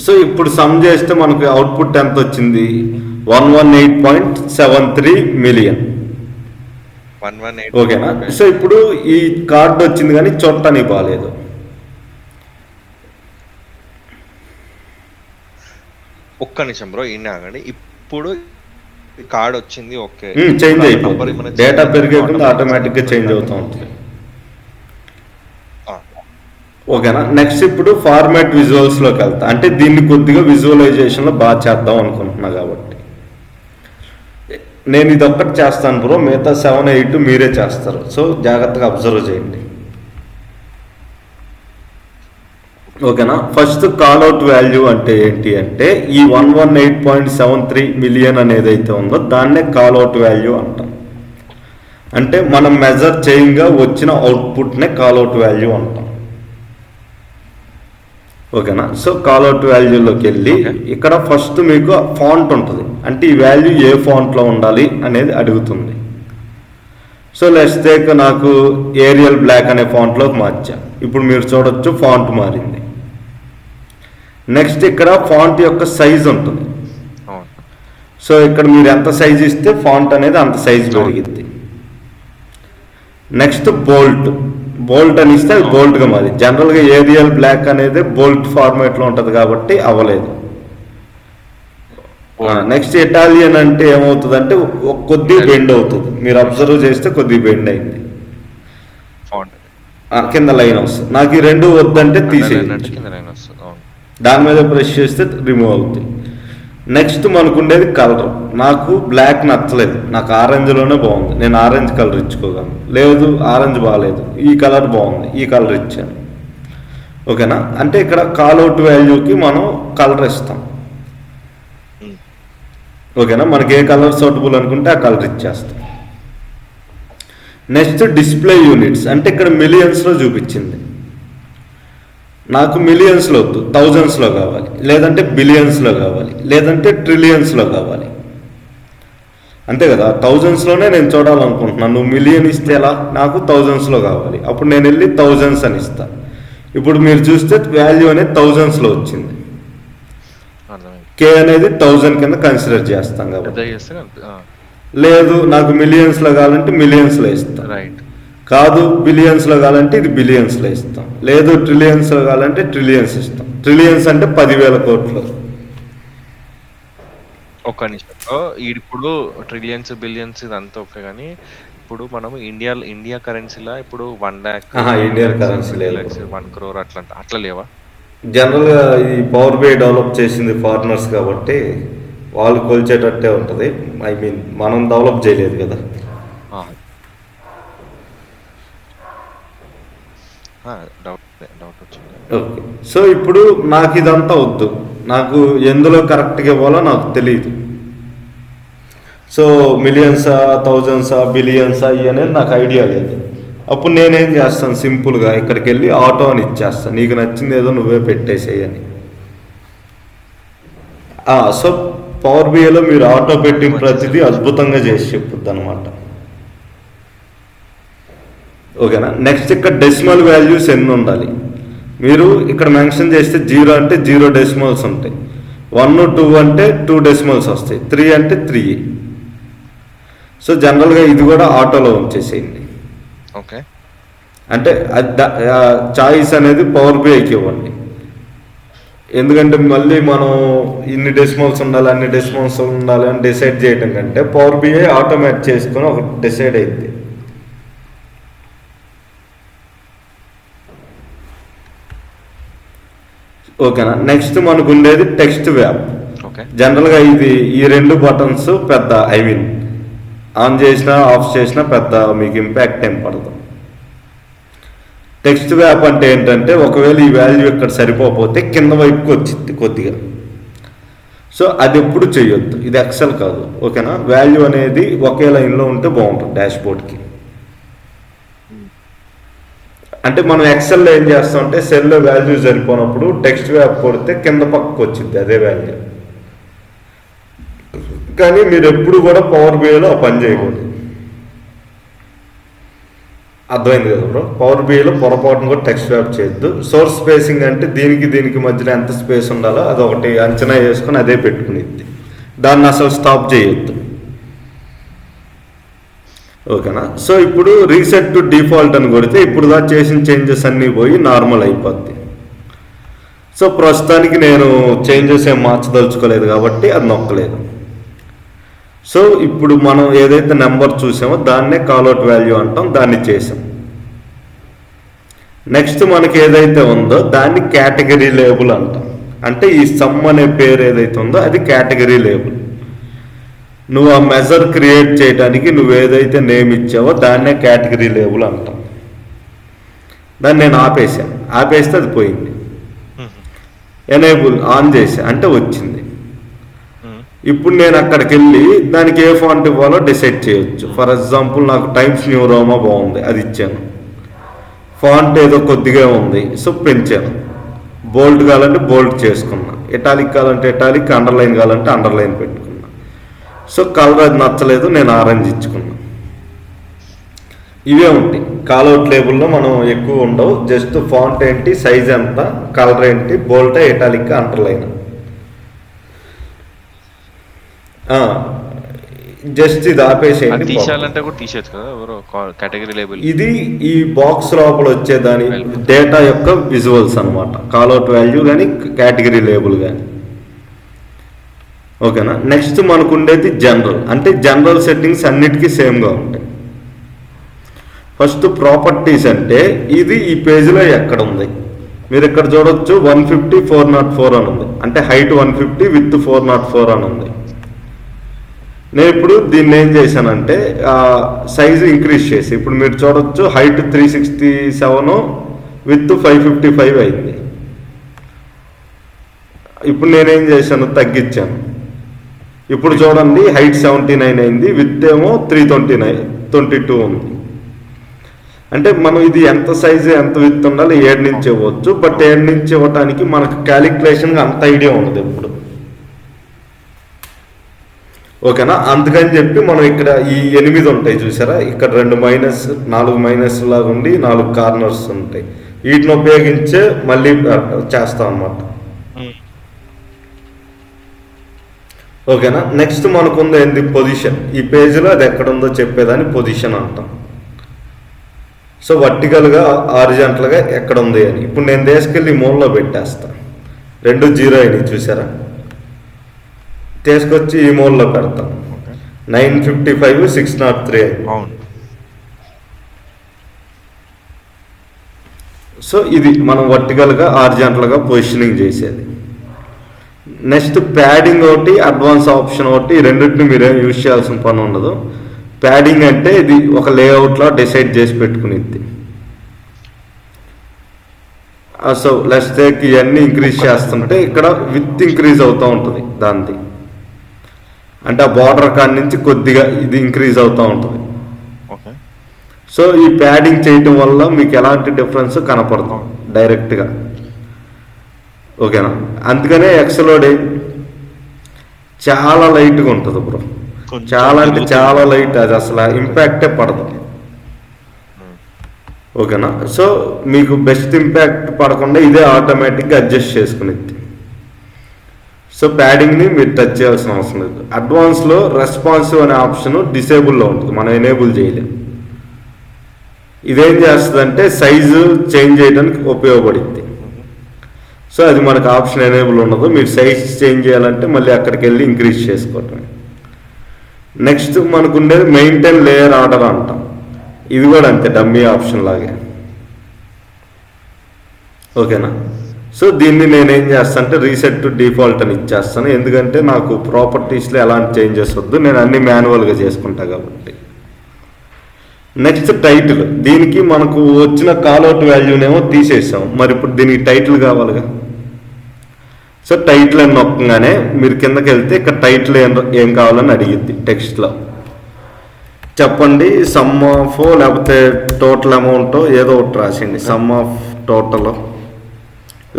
సో ఇప్పుడు సమ్ చేస్తే మనకు అవుట్పుట్ ఎంత వచ్చింది, 118.73 మిలియన్. ఓకేనా? సో ఇప్పుడు ఈ కార్డు వచ్చింది కానీ చూడటానికి బాగాలేదు. ఒక్క నిమిషం బ్రో, ఇన్నాగండి. ఇప్పుడు కార్డ్ వచ్చింది, ఓకే, చేంజ్ అయిపోతుంది, డేటా పెరిగేకుండా ఆటోమేటిక్గా చేంజ్ అవుతూ ఉంటుంది. ఓకేనా? నెక్స్ట్ ఇప్పుడు ఫార్మాట్ విజువల్స్లోకి వెళ్తా, అంటే దీన్ని కొద్దిగా విజువలైజేషన్లో బాగా చేద్దాం అనుకుంటున్నా కాబట్టి నేను ఇది ఒక్కటి చేస్తాను బ్రో, మిగతా 7, 8 మీరే చేస్తారు. సో జాగ్రత్తగా అబ్జర్వ్ చేయండి. ఓకేనా? ఫస్ట్ కాల్అవుట్ వాల్యూ అంటే ఏంటి అంటే ఈ 118.73 మిలియన్ అనేది అయితే ఉందో దాన్నే కాల్అవుట్ వాల్యూ అంటాం. అంటే మనం మెజర్ చేయంగా వచ్చిన అవుట్పుట్నే కాల్అవుట్ వాల్యూ అంటాం. ఓకేనా? సో కాల్అవుట్ వాల్యూలోకి వెళ్ళి ఇక్కడ ఫస్ట్ మీకు ఫాంట్ ఉంటుంది, అంటే ఈ వాల్యూ ఏ ఫాంట్లో ఉండాలి అనేది అడుగుతుంది. సో లెట్స్ టేక్ నాకు ఏరియల్ బ్లాక్ అనే ఫాంట్లోకి మార్చా. ఇప్పుడు మీరు చూడొచ్చు ఫాంట్ మారింది. నెక్స్ట్ ఇక్కడ ఫాంట్ యొక్క సైజ్ ఉంటుంది. సో ఇక్కడ మీరు ఎంత సైజ్ ఇస్తే ఫాంట్ అనేది అంత సైజ్ పెరిగింది. నెక్స్ట్ బోల్ట్ అని ఇస్తే అది బోల్ట్గా మారి, జనరల్గా ఏరియల్ బ్లాక్ అనేది బోల్ట్ ఫార్మేట్లో ఉంటుంది కాబట్టి అవ్వలేదు. నెక్స్ట్ ఇటాలియన్ అంటే ఏమవుతుంది అంటే కొద్దిగా బెండ్ అవుతుంది, మీరు అబ్జర్వ్ చేస్తే కొద్దిగా బెండ్ అయింది, కింద లైన్ వస్తుంది. నాకు ఈ రెండు వద్దంటే తీసేయండి, దాని మీద ప్రెస్ చేస్తే రిమూవ్ అవుతుంది. నెక్స్ట్ మనకు ఉండేది కలర్. నాకు బ్లాక్ నచ్చలేదు, నాకు ఆరెంజ్లోనే బాగుంది, నేను ఆరెంజ్ కలర్ ఇచ్చుకోగలను. లేదు ఆరెంజ్ బాగాలేదు, ఈ కలర్ బాగుంది, ఈ కలర్ ఇచ్చాను. ఓకేనా? అంటే ఇక్కడ కాల్అవుట్ వాల్యూకి మనం కలర్ ఇస్తాం. ఓకేనా? మనకి ఏ కలర్ సూటబుల్ అనుకుంటే ఆ కలర్ ఇచ్చేస్తాం. నెక్స్ట్ డిస్ప్లే యూనిట్స్, అంటే ఇక్కడ మిలియన్స్లో చూపించింది. నాకు మిలియన్స్లో వద్దు, థౌజండ్స్లో కావాలి, లేదంటే బిలియన్స్లో కావాలి, లేదంటే ట్రిలియన్స్లో కావాలి. అంతే కదా, థౌజండ్స్లోనే నేను చూడాలనుకుంటున్నాను. నువ్వు మిలియన్ ఇస్తే ఎలా, నాకు థౌజండ్స్లో కావాలి. అప్పుడు నేను వెళ్ళి థౌజండ్స్ అని ఇస్తా. ఇప్పుడు మీరు చూస్తే వాల్యూ అనేది థౌజండ్స్లో వచ్చింది. అర్థమైంది. కే అనేది 1000 కింద కన్సిడర్ చేస్తాం పెద్ద కాబట్టి. చేస్తే లేదు నాకు మిలియన్స్లో కావాలంటే మిలియన్స్లో ఇస్తాం. రైట్. కాదు బిలియన్స్లో కావాలంటే ఇది బిలియన్స్లో ఇస్తాం. లేదు ట్రిలియన్స్లో కావాలంటే ట్రిలియన్స్ ఇస్తాం. ట్రిలియన్స్ అంటే 10,000 కోట్లు. ఒక్క నిమిషం. ఇప్పుడు ట్రిలియన్స్ బిలియన్స్ ఇదంతా ఓకే, కానీ ఇప్పుడు మనం ఇండియా కరెన్సీలా ఇప్పుడు 1 lakh, ఇండియన్ కరెన్సీ లేదు. 1 crore అట్లా లేవా? జనరల్గా ఈ పవర్ బిఐ డెవలప్ చేసింది ఫారినర్స్ కాబట్టి వాళ్ళు కొలిచేటట్టే ఉంటుంది. ఐ మీన్ మనం డెవలప్ చేయలేదు కదా. డౌట్ వచ్చింది. ఓకే, సో ఇప్పుడు నాకు ఇదంతా వద్దు. నాకు ఎందులో కరెక్ట్గా ఇవ్వాలో నాకు తెలియదు. సో మిలియన్సా, థౌజండ్సా, బిలియన్సా ఇవనేది నాకు ఐడియా లేదు. అప్పుడు నేనేం చేస్తాను, సింపుల్గా ఇక్కడికి వెళ్ళి ఆటో అని ఇచ్చేస్తాను. నీకు నచ్చింది ఏదో నువ్వే పెట్టేసేయని. సో పవర్ బిఐలో మీరు ఆటో పెట్టిన ప్రతిదీ అద్భుతంగా చేసి చెప్పుద్ది అనమాట. ఓకేనా. నెక్స్ట్ ఇక్కడ డెసిమల్ వాల్యూస్ ఎన్ని ఉండాలి మీరు ఇక్కడ మెన్షన్ చేస్తే 0 అంటే 0 డెసిమల్స్ ఉంటాయి. 1, 2 అంటే 2 డెసిమల్స్ వస్తాయి. 3 అంటే 3. సో జనరల్గా ఇది కూడా ఆటోలో ఉంచేసేయండి. ఓకే, అంటే చాయిస్ అనేది పవర్ బిఐకి ఇవ్వండి. ఎందుకంటే మళ్ళీ మనం ఇన్ని డెసిమల్స్ ఉండాలి, అన్ని డెసిమల్స్ ఉండాలి అని డిసైడ్ చేయడం కంటే పవర్ బిఐ ఆటోమేట్ చేసుకొని ఒక డిసైడ్ అయింది. ఓకేనా. నెక్స్ట్ మనకు ఉండేది టెక్స్ట్ వ్యాప్. జనరల్గా ఇది ఈ 2 బటన్స్ పెద్ద ఐ మీన్ ఆన్ చేసినా ఆఫ్ చేసినా పెద్ద మీకు ఇంపాక్ట్ ఏం పడదు. టెక్స్ట్ వ్యాప్ అంటే ఏంటంటే ఒకవేళ ఈ వాల్యూ ఇక్కడ సరిపోతే కింద వైపుకి వచ్చింది కొద్దిగా. సో అది ఎప్పుడు చేయొద్దు, ఇది ఎక్సెల్ కాదు. ఓకేనా. వాల్యూ అనేది ఒకే లైన్లో ఉంటే బాగుంటుంది డాష్ బోర్డ్కి. అంటే మనం ఎక్సెల్లో ఏం చేస్తామంటే సెల్లో వాల్యూ సరిపోనప్పుడు టెక్స్ట్ వ్యాప్ కొడితే కింద పక్కకు వచ్చింది అదే వాల్యూ. కానీ మీరు ఎప్పుడు కూడా పవర్ బిఐలో ఆ పని చేయకూడదు. అర్థమైంది కదా బ్రో. పవర్ బిఐలో పొరపాటును కూడా టెక్స్ట్ వ్యాప్ చేయొద్దు. సోర్స్ స్పేసింగ్ అంటే దీనికి మధ్యలో ఎంత స్పేస్ ఉండాలో అదొకటి అంచనా వేసుకొని అదే పెట్టుకునేది. దాన్ని అసలు స్టాప్ చేయొద్దు. ఓకేనా. సో ఇప్పుడు రీసెట్ టు డిఫాల్ట్ అని కొడితే ఇప్పుడు దా చేసిన చేంజెస్ అన్నీ పోయి నార్మల్ అయిపోద్ది. సో ప్రస్తుతానికి నేను చేంజెస్ ఏం మార్చదలుచుకోలేదు కాబట్టి అది నొక్కలేదు. సో ఇప్పుడు మనం ఏదైతే నెంబర్ చూసామో దాన్నే కాల్అవుట్ వాల్యూ అంటాం, దాన్ని చేసాం. నెక్స్ట్ మనకి ఏదైతే ఉందో దాన్ని కేటగిరీ లేబుల్ అంటాం. అంటే ఈ సమ్ అనే పేరు ఏదైతే ఉందో అది కేటగిరీ లేబుల్. నువ్వు ఆ మెజర్ క్రియేట్ చేయడానికి నువ్వు ఏదైతే నేమ్ ఇచ్చావో దాన్నే కేటగిరీ లేబుల్ అంటాం. దాన్ని నేను ఆపేస్తే అది పోయింది. ఎనేబుల్ ఆన్ చేసా అంటే వచ్చింది. ఇప్పుడు నేను అక్కడికి వెళ్ళి దానికి ఏ ఫాంట్ ఇవ్వాలో డిసైడ్ చేయొచ్చు. ఫర్ ఎగ్జాంపుల్ నాకు టైమ్స్ న్యూ రోమా బాగుంది, అది ఇచ్చాను. ఫాంట్ ఏదో కొద్దిగా ఉంది, సో పెంచాను. బోల్డ్ కావాలంటే బోల్డ్ చేసుకున్నా, ఇటాలిక్ కావాలంటే ఇటాలిక్, అండర్లైన్ కావాలంటే అండర్లైన్ పెట్టుకున్నా. సో కలర్ అది నచ్చలేదు, నేను ఆరెంజ్ ఇచ్చుకున్నా. ఇవే ఉంటాయి కాల్అవుట్ లేబుల్లో. మనం ఎక్కువ ఉండవు, జస్ట్ ఫాంట్ ఏంటి, సైజ్ ఎంత, కలర్ ఏంటి, బోల్టా, ఇటాలిక్, అండర్లైన్. జస్ట్ ఇది ఆపేసేయండి. తీసేయాలంటే కూడా తీసేయచ్చు కదా ఎవరో కేటగిరీ లేబుల్. ఇది ఈ బాక్స్ లోపల వచ్చేదాని డేటా యొక్క విజువల్స్ అనమాట. కాల్అవుట్ వాల్యూ కానీ కేటగిరీ లేబుల్ కానీ. ఓకేనా. నెక్స్ట్ మనకు ఉండేది జనరల్. అంటే జనరల్ సెట్టింగ్స్ అన్నిటికీ సేమ్గా ఉంటాయి. ఫస్ట్ ప్రాపర్టీస్ అంటే ఇది ఈ పేజీలో ఎక్కడ ఉంది మీరు ఇక్కడ చూడొచ్చు. 150 404 అని ఉంది. అంటే హైట్ 150 విత్ 404 అని ఉంది. నేను ఇప్పుడు దీన్ని ఏం చేశానంటే సైజు ఇంక్రీజ్ చేసి ఇప్పుడు మీరు చూడొచ్చు హైట్ 367 విత్ 555 అయింది. ఇప్పుడు నేనేం చేశాను, తగ్గించాను. ఇప్పుడు చూడండి హైట్ 79 అయింది, విత్ ఏమో 322 ఉంది. అంటే మనం ఇది ఎంత సైజు ఎంత విత్ ఉండాలి 7 నుంచి ఇవ్వచ్చు. బట్ 7 నుంచి ఇవ్వడానికి మనకు క్యాలిక్యులేషన్గా అంత ఐడియా ఉండదు ఎప్పుడు. ఓకేనా, అందుకని చెప్పి మనం ఇక్కడ ఈ 8 ఉంటాయి చూసారా, ఇక్కడ 2 మైనస్ 4 మైనస్ లాగా ఉండి 4 కార్నర్స్ ఉంటాయి, వీటిని ఉపయోగించే మళ్ళీ చేస్తాం అన్నమాట. ఓకేనా, నెక్స్ట్ మనకుంది ఏంది, పొజిషన్. ఈ పేజీలో అది ఎక్కడ ఉందో చెప్పేదాన్ని పొజిషన్ అంటాం. సో వర్టికల్గా హారిజాంటల్గా ఎక్కడ ఉంది అని. ఇప్పుడు నేను తీసుకెళ్ళి ఈ మూలలో పెట్టేస్తాను. 2 0 అయినాయి చూసారా, తీసుకొచ్చి ఈ మూలలో పెడతాం. 955 603 అవును. సో ఇది మనం వర్టికల్గా హారిజాంటల్గా పొజిషనింగ్ చేసేది. నెక్స్ట్ ప్యాడింగ్ ఒకటి, అడ్వాన్స్ ఆప్షన్ ఒకటి, ఈ రెండింటిని మీరేం యూజ్ చేయాల్సిన పని ఉండదు. ప్యాడింగ్ అంటే ఇది ఒక లేఅవుట్లో డిసైడ్ చేసి పెట్టుకునేది. సో లెట్స్ టేక్ ఇవన్నీ ఇంక్రీజ్ చేస్తుంటే ఇక్కడ విత్ ఇంక్రీజ్ అవుతూ ఉంటుంది దానిది, అంటే ఆ బార్డర్ కాడి నుంచి కొద్దిగా ఇది ఇంక్రీజ్ అవుతూ ఉంటుంది. సో ఈ ప్యాడింగ్ చేయటం వల్ల మీకు ఎలాంటి డిఫరెన్స్ కనపడతాం డైరెక్ట్గా. ఓకేనా, అందుకనే ఎక్సలోడ్ చాలా లైట్గా ఉంటుంది బ్రో, చాలా అంటే చాలా లైట్, అది అసలు ఇంపాక్టే పడదు. ఓకేనా, సో మీకు బెస్ట్ ఇంపాక్ట్ పడకుండా ఇదే ఆటోమేటిక్గా అడ్జస్ట్ చేసుకునేది. సో ప్యాడింగ్ని మీరు టచ్ చేయాల్సిన అవసరం లేదు. అడ్వాన్స్లో రెస్పాన్సివ్ అనే ఆప్షన్ డిసేబుల్లో ఉంటుంది, మనం ఎనేబుల్ చేయలేం. ఇదేం చేస్తుందంటే సైజు చేంజ్ చేయడానికి ఉపయోగపడుద్ది. సో అది మనకు ఆప్షన్ ఎనేబుల్ ఉండదు, మీరు సైజ్ చేంజ్ చేయాలంటే మళ్ళీ అక్కడికి వెళ్ళి ఇంక్రీజ్ చేసుకోవటం. నెక్స్ట్ మనకు ఉండేది మెయింటైన్ లేయర్ ఆర్డర్ అంటాం. ఇది కూడా అంతే, డమ్మీ ఆప్షన్ లాగే. ఓకేనా, సో దీన్ని నేనేం చేస్తాను అంటే రీసెట్ టు డిఫాల్ట్ అని ఇచ్చేస్తాను, ఎందుకంటే నాకు ప్రాపర్టీస్లో ఎలాంటి చేంజెస్ వద్దు, నేను అన్ని మాన్యువల్గా చేసుకుంటా కాబట్టి. నెక్స్ట్ టైటిల్, దీనికి మనకు వచ్చిన కాల్అవుట్ వాల్యూనేమో తీసేసాం, మరి ఇప్పుడు దీనికి టైటిల్ కావాలిగా. సో టైటిల్ అని నొక్కగానే మీరు కిందకి వెళ్తే ఇక్కడ టైటిల్ ఏం కావాలని అడిగిద్ది. టెక్స్ట్లో చెప్పండి, సమ్ ఆఫ్ లేకపోతే టోటల్ అమౌంట్ ఏదో ఒకటి రాసింది, సమ్ ఆఫ్ టోటల్,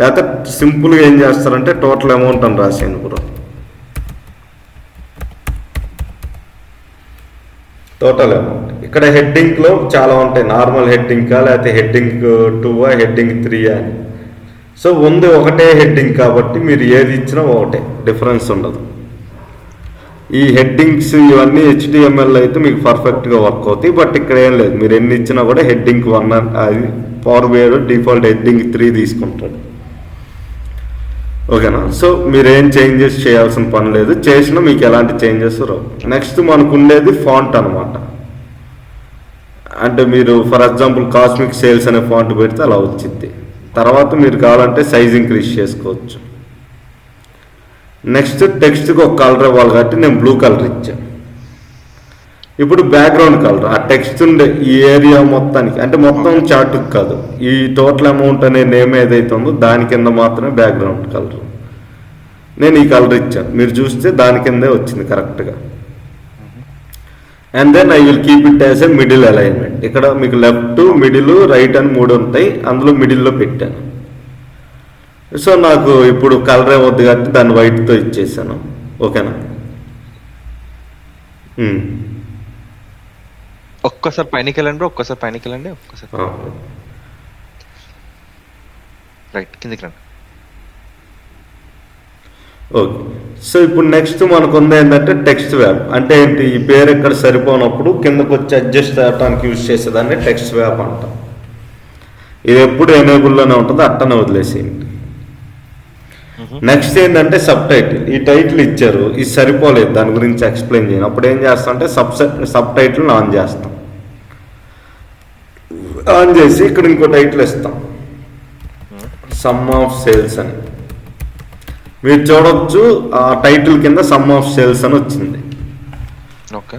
లేకపోతే సింపుల్గా ఏం చేస్తారంటే టోటల్ అమౌంట్ అని రాసింది బ్రో. Total amount. ఇక్కడ హెడ్డింగ్లో చాలా ఉంటాయి, నార్మల్ హెడ్డింగ్కా లేకపోతే హెడ్డింగ్ 2 హెడ్డింగ్ 3 అని. సో ఉంది ఒకటే హెడ్డింగ్ కాబట్టి మీరు ఏది ఇచ్చినా ఒకటే, డిఫరెన్స్ ఉండదు. ఈ హెడ్డింగ్స్ ఇవన్నీ HTML అయితే మీకు పర్ఫెక్ట్గా వర్క్ అవుతాయి, బట్ ఇక్కడ ఏం లేదు, మీరు ఎన్ని ఇచ్చినా కూడా హెడ్డింగ్ 1 అది పవర్ బిఐ డిఫాల్ట్ హెడ్డింగ్ 3 తీసుకుంటాడు. ఓకేనా, సో మీరేం చేంజెస్ చేయాల్సిన పని లేదు, చేసినా మీకు ఎలాంటి చేంజెస్ రావు. నెక్స్ట్ మనకు ఉండేది ఫాంట్ అనమాట. అంటే మీరు ఫర్ ఎగ్జాంపుల్ కాస్మిక్ సేల్స్ అనే ఫాంట్ పెడితే అలా వచ్చింది. తర్వాత మీరు కావాలంటే సైజ్ ఇంక్రీజ్ చేసుకోవచ్చు. నెక్స్ట్ టెక్స్ట్కి ఒక కలర్ ఇవ్వాలి కాబట్టి నేను బ్లూ కలర్ ఇచ్చాను. ఇప్పుడు బ్యాక్గ్రౌండ్ కలర్, ఆ టెక్స్ట్ ఉండే ఈ ఏరియా మొత్తానికి, అంటే మొత్తం చార్ట్కి కాదు, ఈ టోటల్ అమౌంట్ అనే నేమ్ ఏదైతే ఉందో దాని కింద మాత్రమే బ్యాక్గ్రౌండ్ కలర్ నేను ఈ కలర్ ఇచ్చాను. మీరు చూస్తే దాని కిందే వచ్చింది కరెక్ట్గా. And then I will keep it as a middle alignment. ఇక్కడ మీకు లెఫ్ట్, మిడిల్, రైట్ అని 3 ఉంటాయి, అందులో మిడిల్లో పెట్టాను. సో నాకు ఇప్పుడు కలర్ వద్దు కాబట్టి దాన్ని వైట్తో ఇచ్చేసాను. ఓకేనా, ఒక్కసారి పైనకి వెళ్ళండి, ఒక్కసారి పైనకి వెళ్ళండి, ఒక్కసారి రైట్ కిందకి రండి. ఓకే, సో ఇప్పుడు నెక్స్ట్ మనకు ఉంది ఏంటంటే టెక్స్ట్ వ్యాప్. అంటే ఏంటి, ఈ పేరు ఎక్కడ సరిపోనప్పుడు కిందకు వచ్చి అడ్జస్ట్ అవ్వడానికి యూజ్ చేసేదాన్ని టెక్స్ట్ వ్యాప్ అంటాం. ఇది ఎప్పుడు ఎనేబుల్లోనే ఉంటుంది, అట్టనే వదిలేసేయండి. నెక్స్ట్ ఏంటంటే సబ్ టైటిల్. ఈ టైటిల్ ఇచ్చారు, ఇది సరిపోలేదు, దాని గురించి ఎక్స్ప్లెయిన్ చేయను. అప్పుడు ఏం చేస్తాం అంటే సబ్ టైటిల్ని ఆన్ చేస్తాం. ఆన్ చేసి ఇక్కడ ఇంకో టైటిల్ ఇస్తాం, సమ్ ఆఫ్ సేల్స్ అని. మీరు చూడొచ్చు ఆ టైటిల్ కింద సమ్ ఆఫ్ సేల్స్ అని వచ్చింది. ఓకే,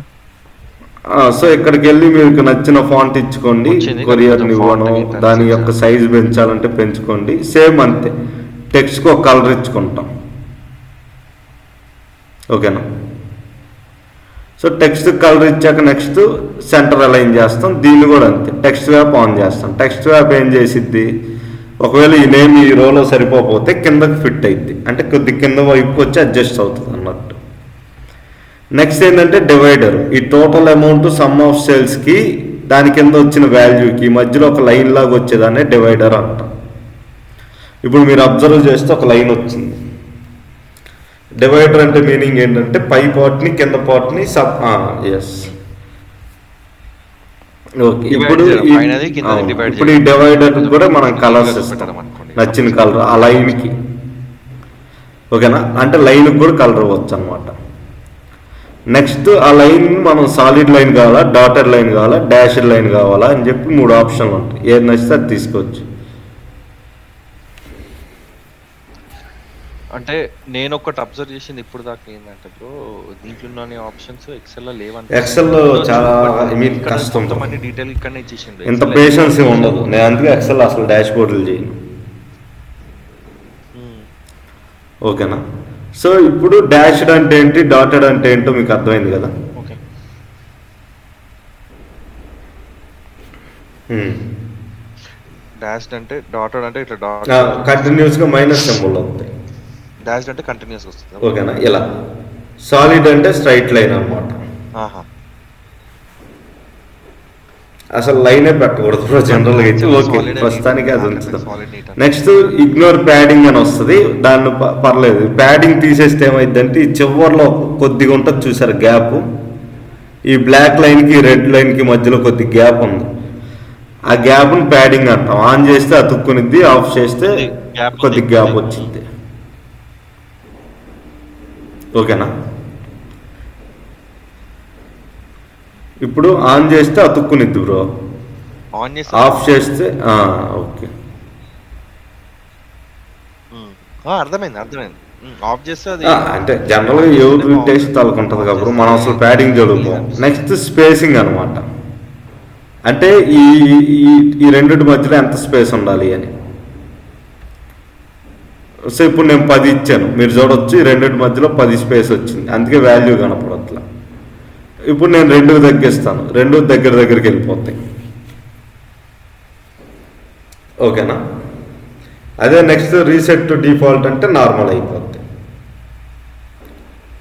సో ఇక్కడికి వెళ్ళి మీకు నచ్చిన ఫాంట్ ఇచ్చుకోండి, కొరియర్ ఇవ్వను, దాని యొక్క సైజ్ పెంచాలంటే పెంచుకోండి. సేమ్ అంతే, టెక్స్ట్కి ఒక కలర్ ఇచ్చుకుంటాం. ఓకేనా, సో టెక్స్ట్ కలర్ ఇచ్చాక నెక్స్ట్ సెంటర్ అలైన్ చేస్తాం. దీన్ని కూడా అంతే, టెక్స్ట్ వ్యాప్ ఆన్ చేస్తాం. టెక్స్ట్ వ్యాప్ ఏం చేసిద్ది, ఒకవేళ ఈ నేమ్ ఈ రోలో సరిపోతే కిందకి ఫిట్ అయింది, అంటే కొద్ది కింద వైపుకి వచ్చి అడ్జస్ట్ అవుతుంది అన్నట్టు. నెక్స్ట్ ఏంటంటే డివైడర్. ఈ టోటల్ అమౌంట్ సమ్ ఆఫ్ సేల్స్కి దాని కింద వచ్చిన వాల్యూకి మధ్యలో ఒక లైన్ లాగా వచ్చేదాన్ని డివైడర్ అంటాం. ఇప్పుడు మీరు అబ్జర్వ్ చేస్తే ఒక లైన్ వచ్చింది. డివైడర్ అంటే మీనింగ్ ఏంటంటే పై పార్ట్ని కింద పార్ట్ని ఎస్ ఓకే. ఇప్పుడు ఇప్పుడు ఈ డివైడర్ కూడా మనం కలర్స్ ఇస్తాం, నచ్చిన కలర్ ఆ లైన్కి. ఓకేనా, అంటే లైన్కి కూడా కలర్ ఇవ్వచ్చు అనమాట. నెక్స్ట్ ఆ లైన్ మనం సాలిడ్ లైన్ కావాలా, డాటెడ్ లైన్ కావాలా, డాష్డ్ లైన్ కావాలా అని చెప్పి 3 ఆప్షన్లు ఉంటాయి. ఏది నచ్చితే అది తీసుకోవచ్చు. అంటే నేను ఒకటి అబ్జర్వ్ చేసింది ఇప్పుడు దాకా ఏంటంటే బ్రో, దీంట్లోని ఆప్షన్స్ ఎక్సెల్ లో లేవంటే. ఎక్సెల్ లో చాలా కష్టం, డీటెయిల్ ఇక్కడనే ఇచ్చేసిండు, ఎంత పేషెన్స్ ఉండదు. నేను అందుకే ఎక్సెల్ అసలు డాష్ బోర్డులు చేయను. ఓకేనా, సో ఇప్పుడు డాష్డ్ అంటే ఏంటి, డాటెడ్ అంటే ఏంటో మీకు అర్థమైంది కదా. డాష్డ్ అంటే డాటెడ్ అంటే ఇట్లా కంటిన్యూస్ గా మైనస్ సింబల్ వస్తాయి. డాష్డ్ అంటే కంటిన్యూస్ వస్తుంది. ఓకేనా, ఇలా. సాలిడ్ అంటే స్ట్రైట్ లైన్ అన్నమాట. అసలు లైనే పెట్టకూడదు జనరల్గా అయితే. ఓకే, ప్రస్తుతానికి అది ఉంచుతాం. నెక్స్ట్ ఇగ్నోర్ ప్యాడింగ్ అని వస్తుంది. దాన్ని పర్లేదు, ప్యాడింగ్ తీసేస్తే ఏమైందంటే ఈ చివర్లో కొద్దిగా ఉంటుంది చూసారు గ్యాప్, ఈ బ్లాక్ లైన్కి రెడ్ లైన్కి మధ్యలో కొద్ది గ్యాప్ ఉంది. ఆ గ్యాప్ని ప్యాడింగ్ అంటాం. ఆన్ చేస్తే అతుక్కునిద్ది, ఆఫ్ చేస్తే కొద్ది గ్యాప్ వచ్చింది. ఓకేనా, ఇప్పుడు ఆన్ చేస్తే అతుక్కునిద్ది బ్రో, ఆఫ్ చేస్తే ఓకే. అర్థమైంది అర్థమైంది. ఆఫ్ చేస్తే అది అంటే జనరల్గా ఎవరు టేస్ట్ తలకుంటుంది కాబట్టి మనం అసలు ప్యాడింగ్ జరుగుతాం. నెక్స్ట్ స్పేసింగ్ అనమాట, అంటే ఈ ఈ రెండింటి మధ్యలో ఎంత స్పేస్ ఉండాలి అని. సో ఇప్పుడు నేను 10 ఇచ్చాను, మీరు చూడొచ్చు ఈ రెండింటి మధ్యలో 10 స్పేస్ వచ్చింది, అందుకే వాల్యూ కనపడట్లా. ఇప్పుడు నేను 2 తగ్గిస్తాను, 2 దగ్గరికి వెళ్ళిపోతాయి. ఓకేనా, అదే నెక్స్ట్ రీసెట్ టు డిఫాల్ట్ అంటే నార్మల్ అయిపోద్ది.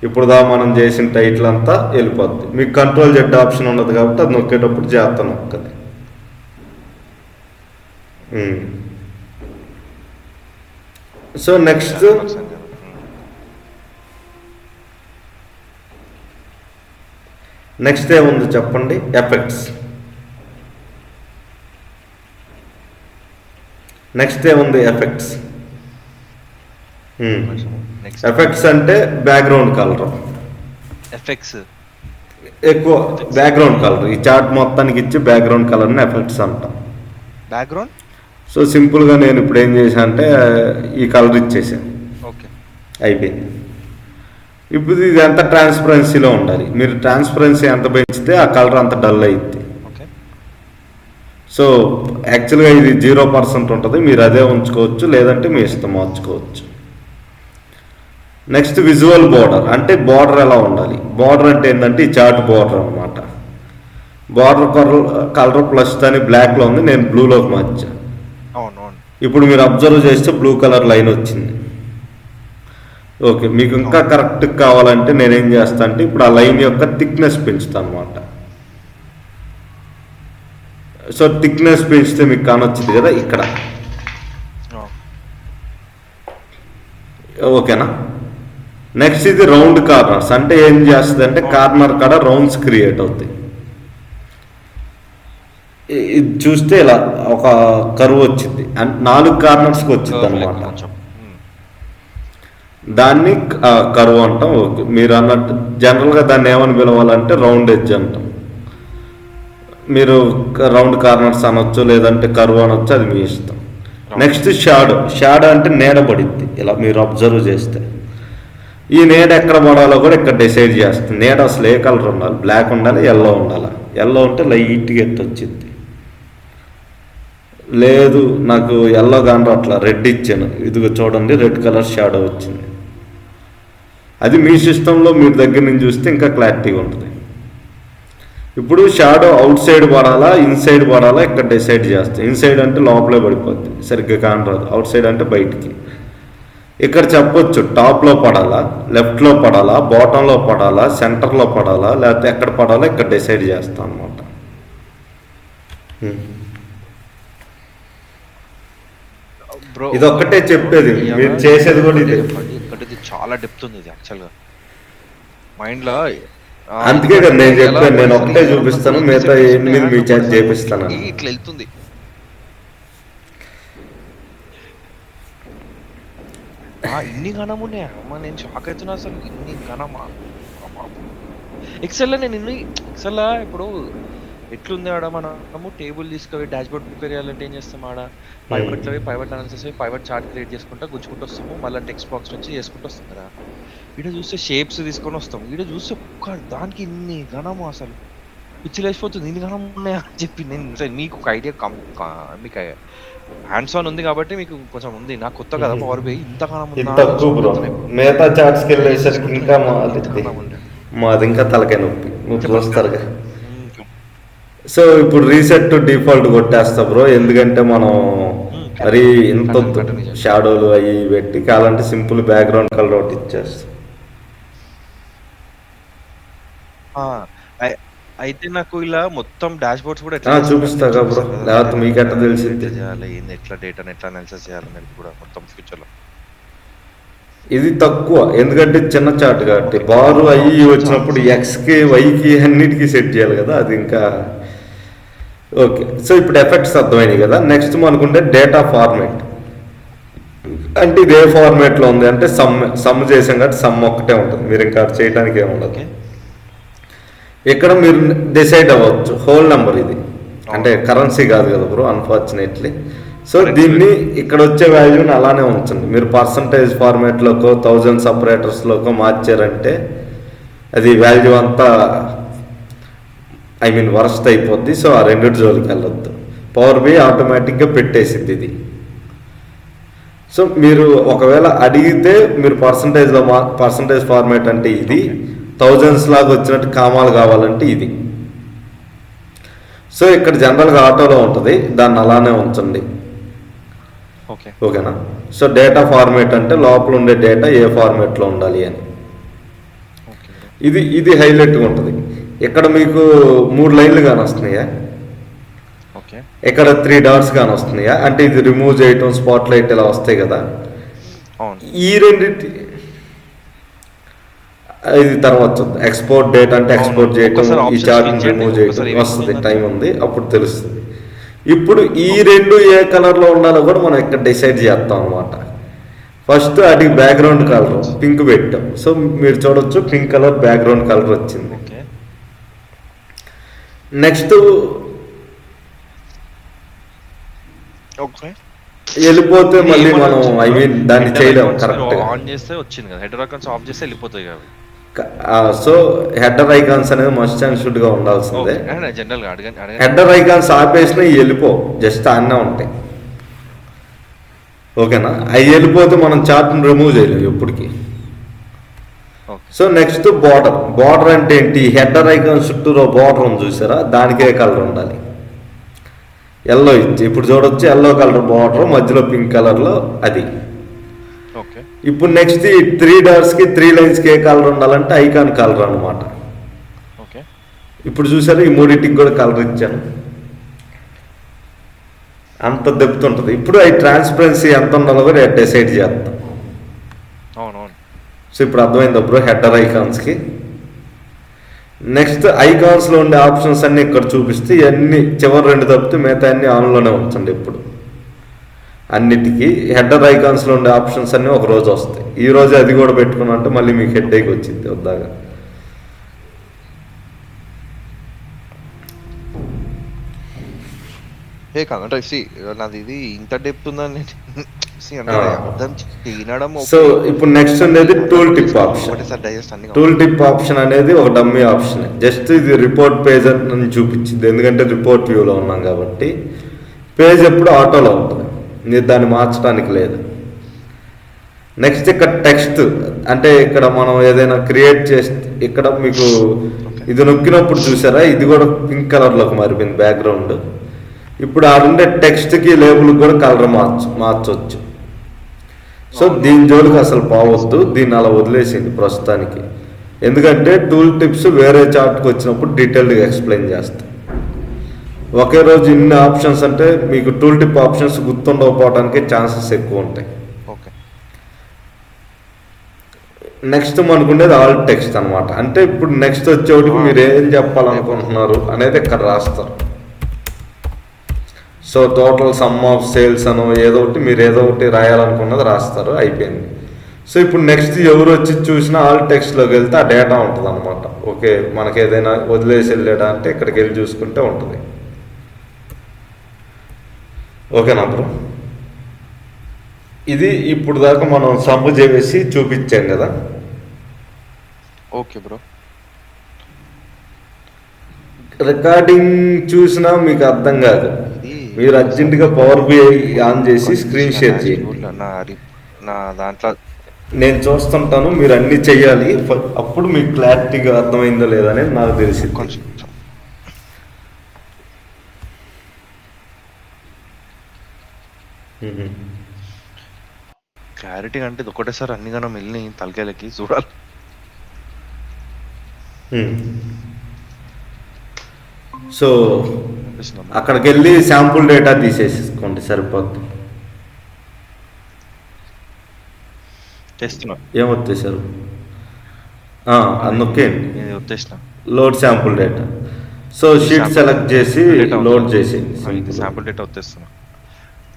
ఇప్పుడు మనం చేసిన టైటిల్ అంతా వెళ్ళిపోద్ది. మీకు కంట్రోల్ జెడ్ ఆప్షన్ ఉన్నది కాబట్టి అది నొక్కేటప్పుడు జాగ్రత్త నొక్కది. సో నెక్స్ట్ ఏముంది చెప్పండి, ఎఫెక్ట్స్. నెక్స్ట్ ఏముంది, ఎఫెక్ట్స్. ఎఫెక్ట్స్ అంటే బ్యాక్గ్రౌండ్ కలర్. ఎఫెక్ట్స్ ఎక్కువ బ్యాక్గ్రౌండ్ కలర్ ఈ చార్ట్ మొత్తానికి ఇచ్చి బ్యాక్గ్రౌండ్ కలర్ని ఎఫెక్ట్స్ అంటాం. బ్యాక్గ్రౌండ్ సో సింపుల్గా నేను ఇప్పుడు ఏం చేశాను అంటే ఈ కలర్ ఇచ్చేసాను, అయిపోయింది. ఇప్పుడు ఇది ఎంత ట్రాన్స్పరెన్సీలో ఉండాలి. మీరు ట్రాన్స్పరెన్సీ ఎంత పెంచితే ఆ కలర్ అంత డల్ అయింది. సో యాక్చువల్గా ఇది 0% ఉంటుంది, మీరు అదే ఉంచుకోవచ్చు, లేదంటే మీ ఇష్టం మార్చుకోవచ్చు. నెక్స్ట్ విజువల్ బోర్డర్ అంటే బోర్డర్ ఎలా ఉండాలి. బోర్డర్ అంటే ఏంటంటే ఈ చార్ట్ బోర్డర్ అనమాట. బోర్డర్ కలర్ ప్లస్ అని బ్లాక్లో ఉంది, నేను బ్లూలోకి మార్చాను. ఇప్పుడు మీరు అబ్జర్వ్ చేస్తే బ్లూ కలర్ లైన్ వచ్చింది. ఓకే, మీకు ఇంకా కరెక్ట్ కావాలంటే నేనేం చేస్తాను అంటే ఇప్పుడు ఆ లైన్ యొక్క థిక్నెస్ పెంచుతాను అనమాట. సో థిక్నెస్ పెంచితే మీకు కానొచ్చింది కదా ఇక్కడ. ఓకేనా, నెక్స్ట్ ఇది రౌండ్ కార్నర్స్ అంటే ఏం చేస్తుంది అంటే కార్నర్ కాడ రౌండ్స్ క్రియేట్ అవుతాయి. ఇది చూస్తే ఇలా ఒక కర్వ్ వచ్చింది, 4 కార్నర్స్కి వచ్చింది అనమాట. దాన్ని కర్వ్ అంటాం. ఓకే, మీరు అన్నట్టు జనరల్గా దాన్ని ఏమని పిలవాలంటే రౌండ్ ఎడ్జ్ అంటాం. మీరు రౌండ్ కార్నర్స్ అనొచ్చు, లేదంటే కర్వ్ అనొచ్చు, అది మీ ఇష్టం. నెక్స్ట్ షాడో అంటే నీడ పడిద్ది. ఇలా మీరు అబ్జర్వ్ చేస్తే ఈ నీడ ఎక్కడ పడాలో కూడా ఇక్కడ డిసైడ్ చేస్తుంది. నీడ అసలు ఏ కలర్ ఉండాలి, బ్లాక్ ఉండాలి, ఎల్లో ఉండాలి. ఎల్లో ఉంటే లైట్గా ఎత్తి వచ్చింది. లేదు నాకు ఎల్లో కానీ అట్లా రెడ్ ఇచ్చాను, ఇదిగో చూడండి రెడ్ కలర్ షాడో వచ్చింది. అది మీ సిస్టంలో మీరు దగ్గర నుంచి చూస్తే ఇంకా క్లారిటీగా ఉంటుంది. ఇప్పుడు షాడో అవుట్ సైడ్ పడాలా, ఇన్సైడ్ పడాలా ఇక్కడ డిసైడ్ చేస్తాం. ఇన్సైడ్ అంటే లోపలే పడిపోద్ది, సరిగ్గా కానరాదు. అవుట్ సైడ్ అంటే బయటికి. ఇక్కడ చెప్పొచ్చు టాప్లో పడాలా, లెఫ్ట్లో పడాలా, బాటంలో పడాలా, సెంటర్లో పడాలా, లేకపోతే ఎక్కడ పడాలా ఇక్కడ డిసైడ్ చేస్తాం అనమాట. బ్రో ఇది ఒక్కటే చెప్పేది, మీరు చేసేది కూడా ఇదే. ఇది చాలా డెప్త్ ఉంది ఇది యాక్చువల్గా మైండ్లో. అందుకే కదా నేను చెప్పాను, నేను ఒకటే చూపిస్తాను, మిగతా 8 మీ చేత చేపిస్తాను. ఇట్లా వెళ్తుంది. ఇన్ని ఘనం ఉన్నాయా అమ్మా, నేను షాక్ అవుతున్నా అసలు. ఇన్ని ఘనమా ఎక్సెల్లో. నేను ఎక్సెల్లో ఇప్పుడు ఎట్లుంది ఆడ, మనము టేబుల్ తీసుకొని డాష్ బోర్డ్ ప్రిపేర్ చేయాలంటే ఏం చేస్తాం, ఆడ పైవట్లో pivot analysis pivot chart create చేసుకుంటా గుచ్చుకుంటూ వస్తాము, మళ్ళీ టెక్స్ట్ బాక్స్ నుంచి చేసుకుంటూ వస్తాం కదా. ఈడ చూస్తే షేప్స్ తీసుకొని వస్తాం, ఈడ చూస్తే ఒక్క దానికి ఇన్ని ఘనము అసలు పిచ్చి లేచిపోతుంది. ఇన్ని ఘనం ఉన్నాయా అని చెప్పి నేను మీకు ఒక ఐడియా మీకు హ్యాండ్స్ ఆన్ ఉంది కాబట్టి మీకు కొంచెం ఉంది. నాకు కొత్త కదా పవర్ బై ఇంత ఘనం మిగతా చార్ట్స్కి వెళ్ళేసరికి ఇంకా మాది ఇంకా తలకాయ నొప్పి, నువ్వు చూస్తారుగా. సో ఇప్పుడు రీసెట్ టు డిఫాల్ట్ కొట్టేస్తా బ్రో, ఎందుకంటే మనం మరి ఇంత షాడోలు అవి పెట్టి కావాలంటే సింపుల్ బ్యాక్గ్రౌండ్ కలర్ ఒకటి ఇచ్చేస్తాం. అయితే నాకు ఇలా మొత్తం డాష్ బోర్డ్స్ కూడా చూపిస్తా బ్రో, లేకపోతే మీకు ఎట్లా తెలిసింది ఎట్లా డేటాను ఎట్లా అనాలిసిస్ చేయాలనేది కూడా మొత్తం ఫ్యూచర్లో. ఇది తక్కువ ఎందుకంటే చిన్న చార్ట్ కాబట్టి బారు అయ్యి వచ్చినప్పుడు ఎక్స్కి వైకి అన్నిటికీ సెట్ చేయాలి కదా, అది ఇంకా ఓకే. సో ఇప్పుడు ఎఫెక్ట్స్ అర్థమైనాయి కదా. నెక్స్ట్ మనకుంటే డేటా ఫార్మేట్. అంటే ఇది ఏ ఫార్మేట్లో ఉంది అంటే సమ్ చేసాం కాబట్టి సమ్ ఒక్కటే ఉంటుంది, మీరు ఇంకా చేయడానికి ఏముండదు. ఇక్కడ మీరు డిసైడ్ అవ్వచ్చు హోల్ నెంబర్, ఇది అంటే కరెన్సీ కాదు కదా బ్రో అన్ఫార్చునేట్లీ. సో దీన్ని ఇక్కడ వచ్చే వాల్యూని అలానే ఉంచండి. మీరు పర్సంటేజ్ ఫార్మేట్లోకో 1000 సపరేటర్స్లోకో మార్చారంటే అది వాల్యూ అంతా వరస్ట్ అయిపోద్ది. సో ఆ రెండింటి జోలికి వెళ్ళొద్దు. పవర్ బి ఆటోమేటిక్గా పెట్టేసింది ఇది. సో మీరు ఒకవేళ అడిగితే మీరు పర్సంటేజ్ ఫార్మేట్ అంటే ఇది, 1000s లాగా వచ్చినట్టు కామాలు కావాలంటే ఇది. సో ఇక్కడ జనరల్గా ఆటోలో ఉంటుంది, దాన్ని అలానే ఉంచండి. ఓకేనా. సో డేటా ఫార్మేట్ అంటే లోపల ఉండే డేటా ఏ ఫార్మేట్లో ఉండాలి అని. ఇది హైలైట్గా ఉంటుంది. ఇక్కడ మీకు 3 లైన్లు కానీ వస్తున్నాయా, ఇక్కడ 3 డాట్స్ కానీ వస్తున్నాయా, అంటే ఇది రిమూవ్ చేయటం స్పాట్ లైట్ ఇలా వస్తాయి కదా. ఈ రెండింటి ఇది తర్వాత ఎక్స్పోర్ట్ డేటా అంటే ఎక్స్పోర్ట్ చేయటం, ఈ చార్ట్ రిమూవ్ చేయటం వస్తుంది, టైం ఉంది అప్పుడు తెలుస్తుంది. ఇప్పుడు ఈ 2 ఏ కలర్లో ఉండాలో కూడా మనం ఇక్కడ డిసైడ్ చేస్తాం అనమాట. ఫస్ట్ అది బ్యాక్గ్రౌండ్ కలర్ పింక్ పెట్టాం. సో మీరు చూడొచ్చు పింక్ కలర్ బ్యాక్గ్రౌండ్ కలర్ వచ్చింది. నెక్స్ట్ వెళ్ళిపోతే మళ్ళీ మనం దాన్ని చేయలేము కరెక్ట్. సో హెడర్ ఐకాన్స్ అనేది మస్ట్ అండ్ షుడ్ గా ఉండాల్సిందే. హెడర్ ఐకాన్స్ ఆపేసినా వెళ్ళిపో, జస్ట్ అన్నీ ఉంటాయి. ఓకేనా. అవి వెళ్ళిపోతే మనం చార్ట్ని రిమూవ్ చేయలేము ఎప్పటికీ. సో నెక్స్ట్ బార్డర్ అంటే ఏంటి, హెడర్ ఐకాన్ చుట్టూరో బార్డర్ ఉంది చూసారా, దానికే కలర్ ఉండాలి. ఎల్లో ఇచ్చి ఇప్పుడు చూడొచ్చు ఎల్లో కలర్ బార్డర్ మధ్యలో పింక్ కలర్లో అది. ఇప్పుడు నెక్స్ట్ ఈ 3 డాట్స్కి 3 లైన్స్కి ఏ కలర్ ఉండాలంటే ఐకాన్ కలర్ అనమాట. ఇప్పుడు చూసారు ఈ 3టికి కూడా కలర్ ఇచ్చాను, అంత డెప్త్ ఉంటుంది. ఇప్పుడు ఈ ట్రాన్స్పరెన్సీ ఎంత ఉండాలో కూడా డిసైడ్ చేస్తాం. సో ఇప్పుడు అర్థమైంది బ్రో హెడర్ ఐకాన్స్కి. నెక్స్ట్ ఐకాన్స్లో ఉండే ఆప్షన్స్ అన్నీ ఇక్కడ చూపిస్తే ఇవన్నీ చివరి 2 తప్పితే మిగతా అన్నీ ఆన్లోనే ఉంచండి. ఇప్పుడు అన్నిటికీ హెడర్ ఐకాన్స్లో ఉండే ఆప్షన్స్ అన్నీ ఒక రోజు వస్తాయి. ఈ రోజు అది కూడా పెట్టుకున్నా అంటే మళ్ళీ మీకు హెడ్ఏక్ వచ్చింది వద్దాగా. నాది ఇది ఇంత డెప్త్ ఉందని. సో ఇప్పుడు నెక్స్ట్ అనేది tool tip option. Tool tip option అనేది ఒక డమ్మీ ఆప్షన్, జస్ట్ ఇది రిపోర్ట్ పేజ్ అని చూపించింది. ఎందుకంటే రిపోర్ట్ వ్యూలో ఉన్నాం కాబట్టి పేజ్ ఎప్పుడు ఆటోలో ఉంటుంది, మీరు దాన్ని మార్చడానికి లేదు. నెక్స్ట్ ఇక్కడ టెక్స్ట్ అంటే ఇక్కడ మనం ఏదైనా క్రియేట్ చేస్తే ఇక్కడ మీకు ఇది నొక్కినప్పుడు చూసారా ఇది కూడా పింక్ కలర్లోకి మారిపోయింది బ్యాక్గ్రౌండ్. ఇప్పుడు ఆడుండే టెక్స్ట్కి లేబుల్కి కూడా కలర్ మార్చవచ్చు. సో దీని జోలికి అసలు పోవద్దు, దీన్ని అలా వదిలేసింది ప్రస్తుతానికి. ఎందుకంటే టూల్ టిప్స్ వేరే చార్ట్కి వచ్చినప్పుడు డీటెయిల్డ్గా ఎక్స్ప్లెయిన్ చేస్తాం. ఒకే రోజు ఇన్ని ఆప్షన్స్ అంటే మీకు టూల్ టిప్ ఆప్షన్స్ గుర్తుండకపోవడానికి ఛాన్సెస్ ఎక్కువ ఉంటాయి. ఓకే. నెక్స్ట్ మనకుండేది ఆల్ టెక్స్ట్ అనమాట. అంటే ఇప్పుడు నెక్స్ట్ వచ్చేటికి మీరు ఏం చెప్పాలనుకుంటున్నారు అనేది ఇక్కడ రాస్తారు. So total some of sales అనో ఏదో ఒకటి మీరు ఏదో ఒకటి రాయాలనుకున్నది రాస్తారు, అయిపోయింది. సో ఇప్పుడు నెక్స్ట్ ఎవరు వచ్చి చూసినా ఆల్ టెక్స్ట్లోకి వెళ్తే ఆ డేటా ఉంటుంది అనమాట. ఓకే, మనకి ఏదైనా వదిలేసి వెళ్ళాడా అంటే ఇక్కడికి వెళ్ళి చూసుకుంటే ఉంటుంది. ఓకేనా బ్రో? ఇది ఇప్పుడు దాకా మనం సమ్ చేసి చూపించాం కదా. Okay bro. రికార్డింగ్ చూసినా మీకు అర్థం కాదు, మీరు అర్జెంటుగా పవర్ బిఐ ఆన్ చేసి స్క్రీన్ షేర్ చేయండి. నా దాంట్లో నేను చూస్తుంటాను, మీరు అన్నీ చెయ్యాలి. అప్పుడు మీకు క్లారిటీగా అర్థమైందో లేదనేది నాకు తెలిసింది. కొంచెం క్లారిటీ అంటే ఇది ఒకటేసారి అన్ని గనం వెళ్ళి తలకాయలకి చూడాలి. సో అక్కడికి వెళ్ళి శాంపుల్ డేటా తీసేసుకోండి సరిపోతుంది. చేస్తున్నా ఏమొచ్చేసారు అందుకే వచ్చేసిన load sample data. So sheet select చేసి లోడ్ చేసి శాంపుల్ డేటా వచ్చేస్తున్నా.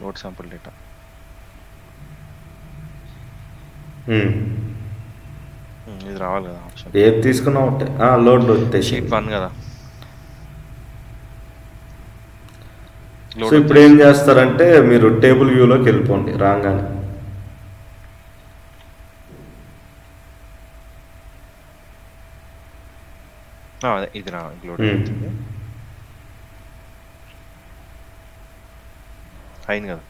లోడ్ శాంపుల్ డేటా ఇది రావాలి కదా ఆప్షన్. ఏది తీసుకున్నా ఉంటే లోడ్ వచ్చేసి షీట్ 1 కదా. సో ఇప్పుడు ఏం చేస్తారంటే మీరు టేబుల్ వ్యూలోకి వెళ్ళిపోండి రాగానే. ఇది రా లోడ్ అయింది కదా.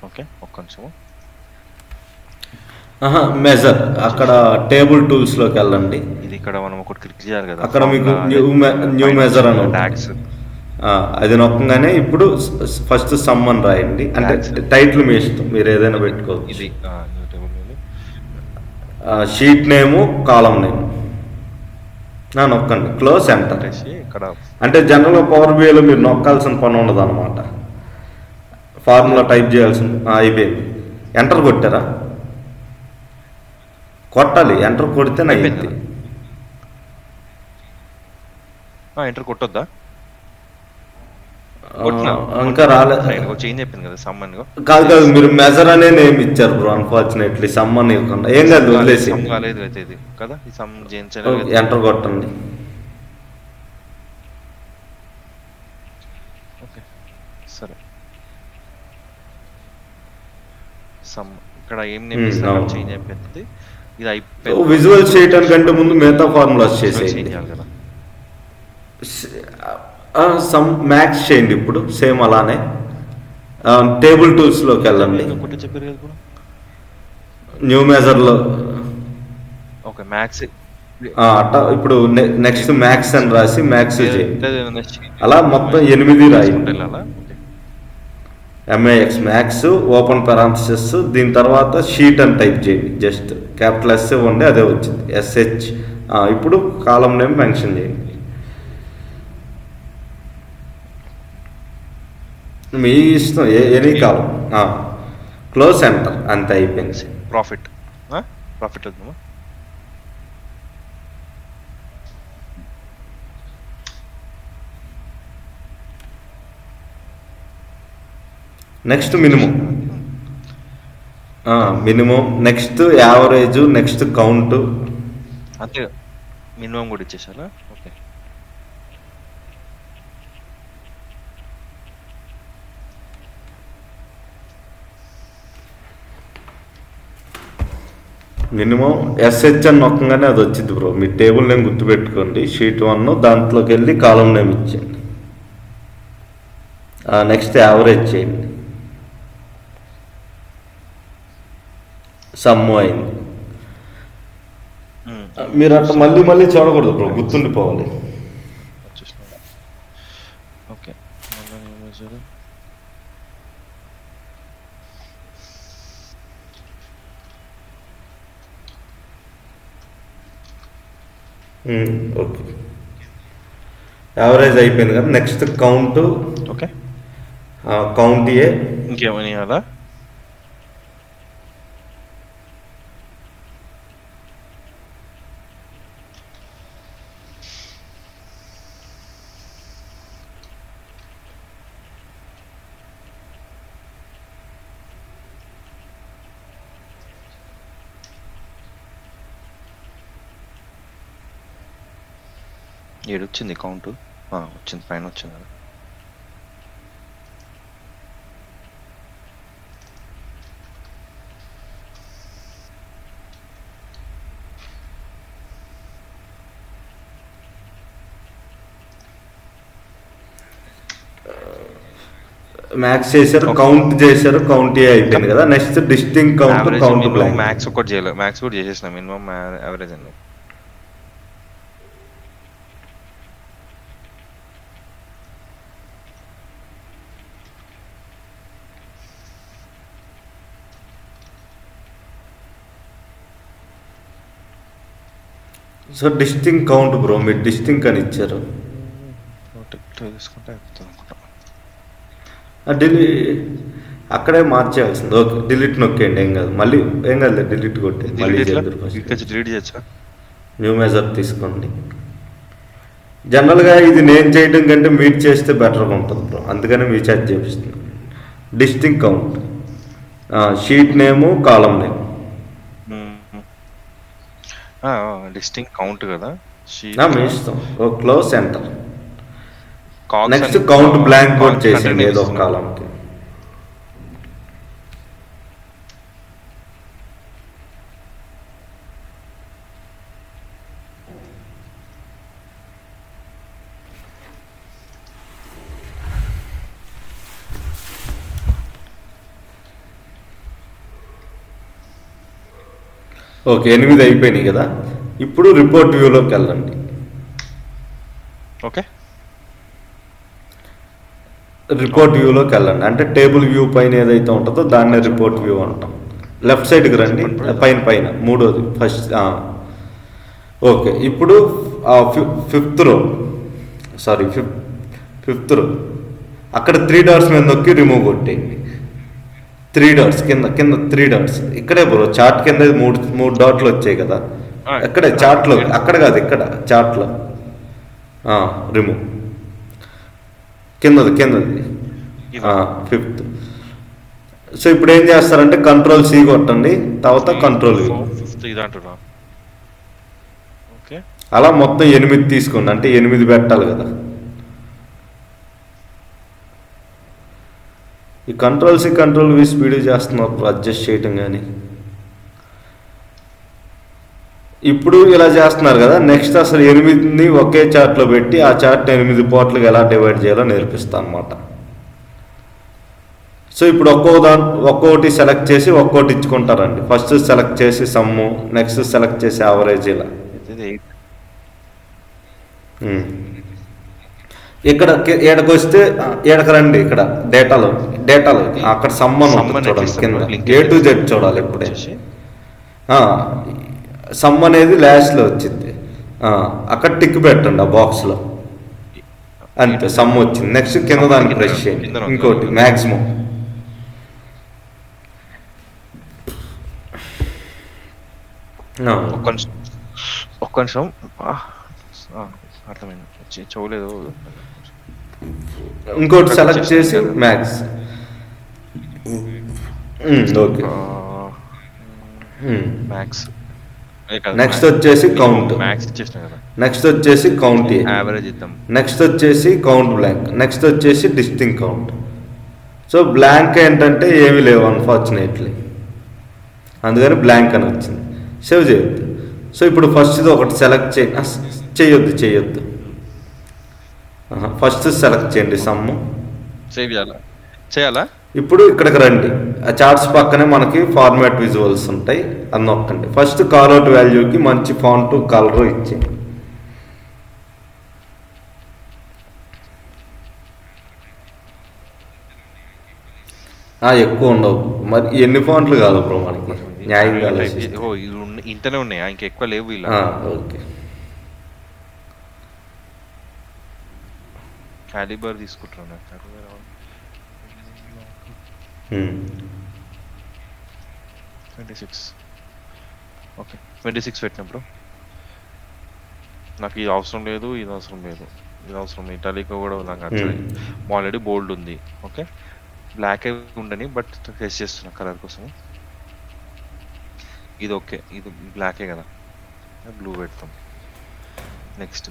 ఓకే, ఒక్క నిమిషము. మెజర్ అక్కడ టేబుల్ టూల్స్ లోకి వెళ్ళండి. ఇది ఇక్కడ మనం ఒకటి క్లిక్ చేయాలి కదా. అక్కడ మీకు న్యూ మెజర్ అని ట్యాగ్స్, అది నొక్కగానే ఇప్పుడు ఫస్ట్ సమ్ అని రాయండి. అంటే టైటిల్ మీ ఇష్టం, మీరు ఏదైనా పెట్టుకోవచ్చు. ఇది షీట్ నేము, కాలం నేమ్ నొక్కండి. Close enter. ఇక్కడ అంటే జనరల్గా పవర్ బిఐలో మీరు నొక్కాల్సిన పని ఉండదు అనమాట. ఫార్ములా టైప్ చేయాల్సిన అయిపోయింది. ఎంటర్ కొట్టారా? కొట్టాలి, ఎంటర్ కొడితే అయిపోయింది. ఎంటర్ కొట్టొద్దా? ఇంకా రాలేదు. చేంజ్ అయిపోయింది కదా సమ్మన్. కాదు కాదు, మీరు మెజర్ అనే నేమ్ ఇచ్చారు బ్రో. అన్ఫార్చునేట్లీ సమ్మన్ ఇవ్వకుండా ఏం కాదు, వదిలేసి కాలేదు అయితే ఇది కదా. ఈ సమ్ ఎంటర్ కొట్టండి. ఓకే సరే. సమ్ ఇక్కడ ఏం నేమ్ ఇస్తారు చేంజ్ అయిపోతుంది. ఇది అయిపోయింది. విజువల్ చేయడానికి కంటే ముందు మిగతా ఫార్ములాస్ చేసేయండి కదా. సమ్ మ్యాక్స్ చేయండి ఇప్పుడు సేమ్ అలానే. టేబుల్ టూల్స్లోకి వెళ్ళండి. చెప్పారు కదా న్యూ మెజర్లో. Okay max. ఇప్పుడు నెక్స్ట్ మ్యాక్స్ అని రాసి మ్యాక్స్ చేయండి. అలా మొత్తం 8 రాయండి. ఎంఏఎక్స్ మ్యాక్స్ ఓపెన్ పారాంథసిస్, దీని తర్వాత షీట్ అని టైప్ చేయండి. జస్ట్ క్యాపిటల్ ఎస్ ఇవ్వండి, అదే వచ్చింది ఎస్హెచ్. ఇప్పుడు కాలం నేమ్ మెన్షన్ చేయండి. మీ ఇష్టం, ఎనీ కాలం. క్లోజ్ ఎంటర్, అంతే అయిపోయింది. ప్రాఫిట్ వద్దామా? Next minimum, next average, next count. అంతే, మినిమం కూడా ఇచ్చేసారా? ఓకే. మినిమం ఎస్హెచ్ అని నొక్కగానే అది వచ్చింది బ్రో. మీ టేబుల్ నేమ్ గుర్తుపెట్టుకోండి. షీట్ 1 దాంట్లోకి వెళ్ళి కాలం నేమ్ ఇచ్చేయండి. నెక్స్ట్ యావరేజ్ చేయండి. సమ్ అయింది. మీరు అట్లా మళ్ళీ మళ్ళీ చూడకూడదు బ్రో, గుర్తుండిపోవాలి. ఓకే. ఓకే, యావరేజ్ అయిపోయింది కదా. Next count, okay, count A. ఇంకేమని అలా ఏడొచ్చింది కౌంట్, వచ్చింది, పైన వచ్చింది కదా. మ్యాక్స్ చేశారు, కౌంట్ చేశారు, కౌంట్ ఏ అయిపోయింది కదా. Next distinct count, average count minimum blank. Max ఒకటి చేయలేదు, మ్యాక్స్ కూడా చేసేసిన, మినిమం యావరేజ్ అండి. సో డిస్టింక్ట్ కౌంట్ బ్రో, మీరు డిస్టింక్ట్ అని ఇచ్చారు. తీసుకుంటే అయిపోతుంది అనుకుంటా. అక్కడే మార్చేయాల్సింది. ఓకే, డిలీట్ నొక్కేయండి, ఏం కాదు. మళ్ళీ ఏం కాదు, డిలీట్ కొట్టేది. మళ్ళీ డిలీట్ చేయొచ్చా? న్యూ మెజర్ తీసుకోండి. జనరల్గా ఇది నేను చేయడం కంటే మీరు చేస్తే బెటర్గా ఉంటుంది బ్రో, అందుకని మీ చేత చేపిస్తున్నాను. డిస్టింక్ట్ కౌంట్, షీట్ నేము, కాలం నేమ్. డిస్టింక్ట్ కౌంట్ కదా. మీ ఇష్టం. Close centre. Cogs నెక్స్ట్ అని కౌంట్ బ్లాంక్ కూడా content చేసింది ఏదో ఒక ఇస్తున్నాను. కాలంకి. ఓకే, 8 అయిపోయినాయి కదా. ఇప్పుడు రిపోర్ట్ వ్యూలోకి వెళ్ళండి. ఓకే, రిపోర్ట్ వ్యూలోకి వెళ్ళండి, అంటే టేబుల్ వ్యూ పైన ఏదైతే ఉంటుందో దాన్నే రిపోర్ట్ వ్యూ అంటాం. లెఫ్ట్ సైడ్కి రండి, పైన పైన మూడోది ఫస్ట్. ఓకే, ఇప్పుడు ఫిఫ్త్ రో, సారీ ఫిఫ్త్ రో, అక్కడ 3 డాట్స్ మీద నొక్కి రిమూవ్ కొట్టేయండి. 3 డాట్స్ కింద, 3 డాట్స్ ఇక్కడే బ్రో, చార్ట్ కింద మూడు డాట్లు వచ్చాయి కదా, అక్కడే చార్ట్లో, అక్కడ కాదు ఇక్కడ చార్ట్లో. రిమూవ్, కిందది ఫిఫ్త్. సో ఇప్పుడు ఏం చేస్తారంటే కంట్రోల్ సి కొట్టండి, తర్వాత కంట్రోల్ వి. అలా మొత్తం 8 తీసుకోండి, అంటే 8 పెట్టాలి కదా. ఈ control C control V speed చేస్తున్నారు అడ్జస్ట్ చేయటం. కానీ ఇప్పుడు ఇలా చేస్తున్నారు కదా. నెక్స్ట్ అసలు 8ని ఒకే చార్ట్లో పెట్టి ఆ చార్ట్ 8 పోర్ట్లకు ఎలా డివైడ్ చేయాలో నేర్పిస్తాను అనమాట. సో ఇప్పుడు ఒక్కొక్కటి సెలెక్ట్ చేసి ఒక్కొక్కటి ఇచ్చుకుంటారండి. ఫస్ట్ సెలెక్ట్ చేసి సమ్ము, నెక్స్ట్ సెలెక్ట్ చేసి యావరేజ్, ఇలా. ఇక్కడికి వస్తే ఇక్కడికి రండి, ఇక్కడ డేటాలో అక్కడ సమ్మన్ ఉంటుంది చూడండి కింద, A to Z చూడాలి ఇప్పుడే. సమ్ అనేది లాస్ట్లో వచ్చింది, అక్కడ టిక్ పెట్టండి ఆ బాక్స్లో, అంతే సమ్ వచ్చింది. నెక్స్ట్ కింద దాన్ని ప్రెస్ చేయండి, ఇంకోటి మ్యాక్సిమం. ఒక్క నిమిషం, అర్థమైంది, చూడలేదు. ఇంకోటి సెలెక్ట్ చేసి మ్యాక్స్. Okay, max. నెక్స్ట్ వచ్చేసి కౌంట్, మ్యాక్స్ ఇచ్చేసిన కదా. నెక్స్ట్ వచ్చేసి కౌంట్ ఏ, యావరేజ్ ఇద్దాం. నెక్స్ట్ వచ్చేసి కౌంట్ బ్లాంక్, నెక్స్ట్ వచ్చేసి డిస్టింక్ట్ కౌంట్. సో బ్లాంక్ ఏంటంటే ఏమీ లేవు అన్ఫార్చునేట్లీ, అందుకని బ్లాంక్ అని వచ్చింది. సేవ్ చేయొద్దు. సో ఇప్పుడు ఫస్ట్ ఒకటి సెలెక్ట్ చేయొద్దు. ఫస్ట్ సెలెక్ట్ చేయండి సమ్ము. సేవ్ చేయాలా? ఇప్పుడు ఇక్కడికి రండి, ఆ చార్ట్స్ పక్కనే మనకి ఫార్మాట్ విజువల్స్ ఉంటాయి, అది నొక్కండి. ఫస్ట్ కాల్అవుట్ వాల్యూకి మంచి ఫాంట్ కలర్ ఇచ్చి, ఎక్కువ ఉండవు మరి, ఎన్ని ఫాంట్లు కాదు బ్రో మనకి, న్యాయంగా ఇంతనే ఉన్నాయా, ఇంకెక్కువ లేవు ఇలా. ఓకే, క్యాలిబర్ తీసుకుంటున్నాను. క్యాలిబర్ 26. ఓకే, 26 పెట్టినప్పుడు నాకు ఇది అవసరం లేదు, ఇది అవసరం లేదు, ఇది అవసరం. ఇటాలికో కూడా నాకు నచ్చదు. ఆల్రెడీ బోల్డ్ ఉంది. ఓకే, బ్లాక్ ఉండని, బట్ టెస్ట్ చేస్తున్నా కలర్ కోసం. ఇది ఓకే, ఇది బ్లాకే కదా, బ్లూ పెడతాం. నెక్స్ట్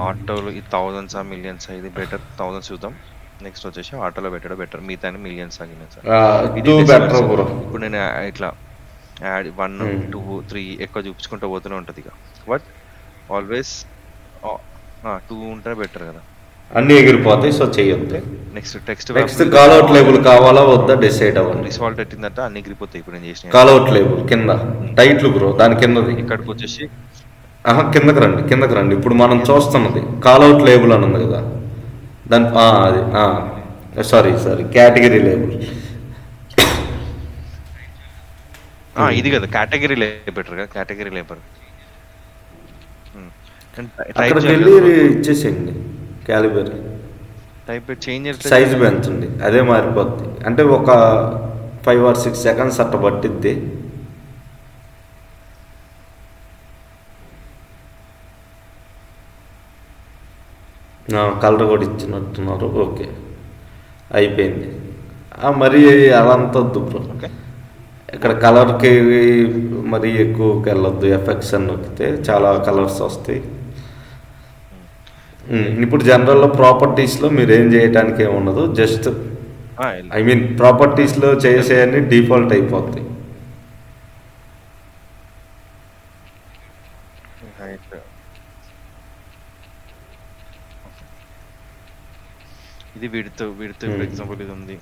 ఆటోలో ఇది థౌజండ్స్ మిలియన్స్, ఇది బెటర్. థౌజండ్స్ చూద్దాం. నెక్స్ట్ వచ్చేసి ఆటోలో పెట్టడం బెటర్, మిగతా మిలియన్స్ ఆగినాయి సార్. ఇప్పుడు నేను ఇట్లా యాడ్ 1, 2, 3 ఎక్కువ చూపించుకుంటూ పోతూనే ఉంటుంది ఇక. బట్ ఆల్వేస్ 2 ఉంటే బెటర్ కదా, అన్ని ఎగిరిపోతాయి. సో చెయ్యొద్దు. నెక్స్ట్ కాల్అవుట్ లేబుల్ కావాలా వద్దా డిసైడ్ అవ్వాలి. రిసాల్ట్ పెట్టిందంటే అన్ని ఎగిరిపోతాయి. ఇప్పుడు నేను చేసిన కాల్అవుట్ లేబుల్ కింద టైట్లు బ్రో, దాని కిందది. ఇక్కడికి వచ్చేసి కిందకి రండి. ఇప్పుడు మనం చూస్తున్నది కాల్అవుట్ లేబుల్ అని ఉంది కదా, దాని అది సారీ కేటగిరీ లేబుల్. ఇది కదా కేటగిరీ లేబర్ కదా, కేటగిరీ లేబర్. అక్కడికి వెళ్ళి ఇచ్చేసేయండి. క్యాలిబర్ టైప్ చేంజ్ సైజ్ పెంచండి, అదే మారిపోద్ది. అంటే ఒక 5 or 6 seconds అట్ట పట్టిద్ది. కలర్ కూడా ఇచ్చినట్టున్నారు. ఓకే, అయిపోయింది. మరి అదంతా వద్దు బ్రో. ఇక్కడ కలర్కి మరీ ఎక్కువకి వెళ్ళొద్దు. ఎఫెక్ట్స్ అని నొక్కితే చాలా కలర్స్ వస్తాయి. ఇప్పుడు జనరల్లో ప్రాపర్టీస్లో మీరు ఏం చేయడానికి ఏముండదు. జస్ట్ ప్రాపర్టీస్లో చేసేయన్ని డిఫాల్ట్ అయిపోతాయి. ఇది విడుతూ ఎగ్జాంపుల్ ఇది ఉంది,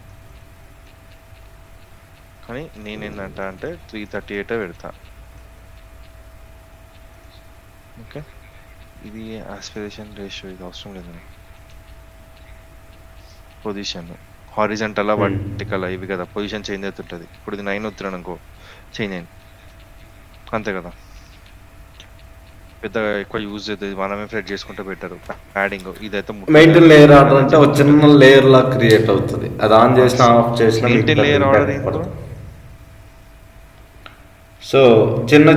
కానీ నేనేంటంటే అంటే 338 పెడతా. ఓకే, ఇది ఆస్పిరేషన్ రేషియో, ఇది అవసరం లేదు. పొజిషన్ హారిజంటల్ వర్టికల్ ఇవి కదా, పొజిషన్ చేంజ్ అవుతుంటుంది. ఇప్పుడు ఇది 9 అవుతున్నాను అనుకో, చేంజ్ అయింది అంతే కదా. పెద్ద ఎక్కువ యూజ్ అవుతుంది, మనమే ఫ్రెడ్ చేసుకుంటే బెటర్. ప్యాడింగ్ ఇదైతే మెయింటైన్ లేయర్ ఆర్డర్ అంటే ఒక చిన్న లేయర్ లా క్రియేట్ అవుతుంది. అది ఆన్ చేసిన ఆఫ్ చేసిన మెయింటైన్ లేయర్ ఆర్డర్. సో చిన్న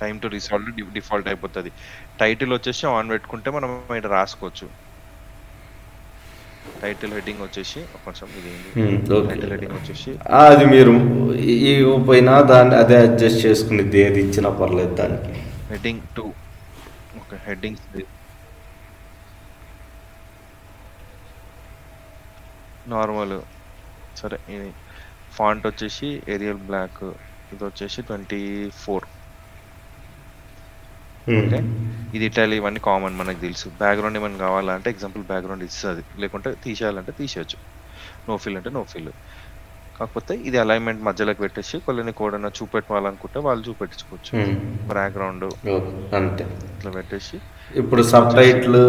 టైమ్ టు రిసాల్వ్ డిఫాల్ట్ అయిపోతుంది. టైటిల్ వచ్చేసి ఆన్ పెట్టుకుంటే మనం ఇక్కడ రాసుకోవచ్చు. టైటిల్ హెడ్డింగ్ వచ్చేసి కొంచెం టైటిల్ హెడ్డింగ్ వచ్చేసి అది మీరు ఈ పోయినా దాన్ని అదే అడ్జస్ట్ చేసుకునేది, ఏది ఇచ్చినా పర్లేదు. దానికి హెడ్డింగ్ 2. Okay, heading normal. సరే, ఇది ఫాంట్ వచ్చేసి ఏరియల్ బ్లాక్, ఇది వచ్చేసి 24. ఓకే, ఇది ఇటాలీ, ఇవన్నీ కామన్ మనకు తెలుసు. బ్యాక్గ్రౌండ్ ఏమైనా కావాలంటే ఎగ్జాంపుల్ బ్యాక్గ్రౌండ్ ఇస్తుంది, లేకుంటే తీసేయాలంటే తీసేయచ్చు. నో ఫిల్ అంటే నో ఫిల్. కాకపోతే ఇది అలైన్మెంట్ మధ్యలోకి పెట్టేసి కొన్ని కోడ్ అన్న చూపెట్టుకోవాలనుకుంటే వాళ్ళు చూపెట్టుకోవచ్చు. బ్యాక్గ్రౌండ్ అంతే ఇట్లా పెట్టేసి ఇప్పుడు సబ్ టైటిల్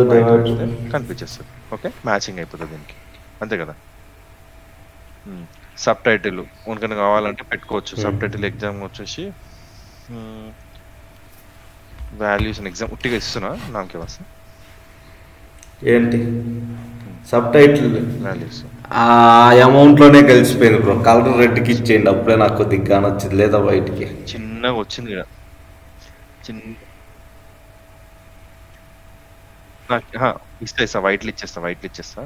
కనిపించేస్తుంది. ఓకే, మ్యాచింగ్ అయిపోతుంది దీనికి, అంతే కదా. సబ్ టైటిల్ ఉనకన్నా కావాలంటే పెట్టుకోవచ్చు. సబ్ టైటిల్ ఎగ్జామ్ వచ్చేసి వాల్యూస్ ఎగ్జామ్ ఉట్టిగా ఇస్తున్నా నాకే వస్తా. ఏంటి సబ్ టైటిల్ వాల్యూస్ ఆ అమౌంట్లోనే కలిసిపోయింది బ్రో. కలర్ రెడ్కి ఇచ్చేయండి, అప్పుడే నాకు కొద్దిగా కానొచ్చింది. లేదా వైట్కి చిన్నగా వచ్చింది కదా, ఇస్తా వైట్లు ఇచ్చేస్తా.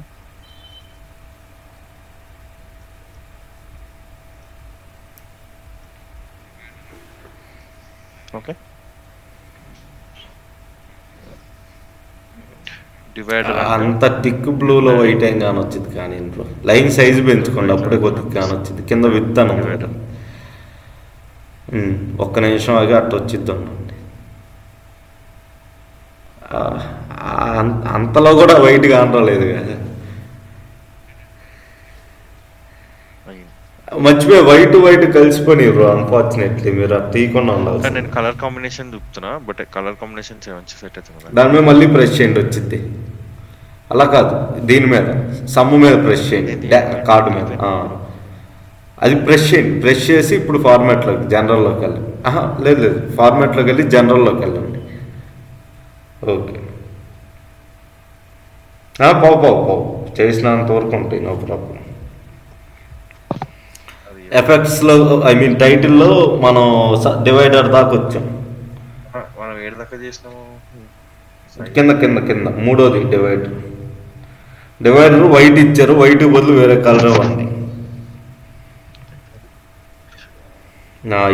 ఓకే, డివైడర్ అంత టిక్ బ్లూలో వైట్ ఏం కానొచ్చింది. కానీ బ్రో లైన్ సైజు పెంచుకోండి, అప్పుడే కొద్దిగా కానొచ్చింది. కింద విత్తాను ఒక్క నిమిషం ఆగి అట్ట వచ్చిద్దాం. అంతలో కూడా వైట్ కానరాలేదు కదా, మర్చిపోయి వైట్ కలిసిపోయి బ్రో. అన్ఫార్చునేట్లీ మీరు అది తీయకుండా ఉండాలి. నేను కలర్ కాంబినేషన్ చూపుతున్నా, బట్ కలర్ కాంబినేషన్ మంచి సెట్ అవుతుంది. దాని మీద మళ్ళీ ప్రెస్ చేయండి, వచ్చింది. అలా కాదు, దీని మీద సమ్ము మీద ప్రెస్ చేయండి, కార్డు మీద. అది ప్రెస్ చేయండి, ప్రెస్ చేసి ఇప్పుడు ఫార్మాట్లోకి జనరల్లోకి వెళ్ళండి. లేదు లేదు, ఫార్మాట్లోకి వెళ్ళి జనరల్లోకి వెళ్ళండి. ఓకే, పావు చేసినంత వరకు ఉంటాయి, నో ప్రాబ్లం. అది ఎఫెక్ట్స్లో ఐ మీన్ టైటిల్లో మనం డివైడర్ దాకా వచ్చాం. మనం ఏడు దాకా చేసినాము. కింద కింద కింద మూడోది డివైడర్. డివైడర్ వైట్ ఇచ్చారు, వైట్ బదులు వేరే కలర్ ఇవ్వండి.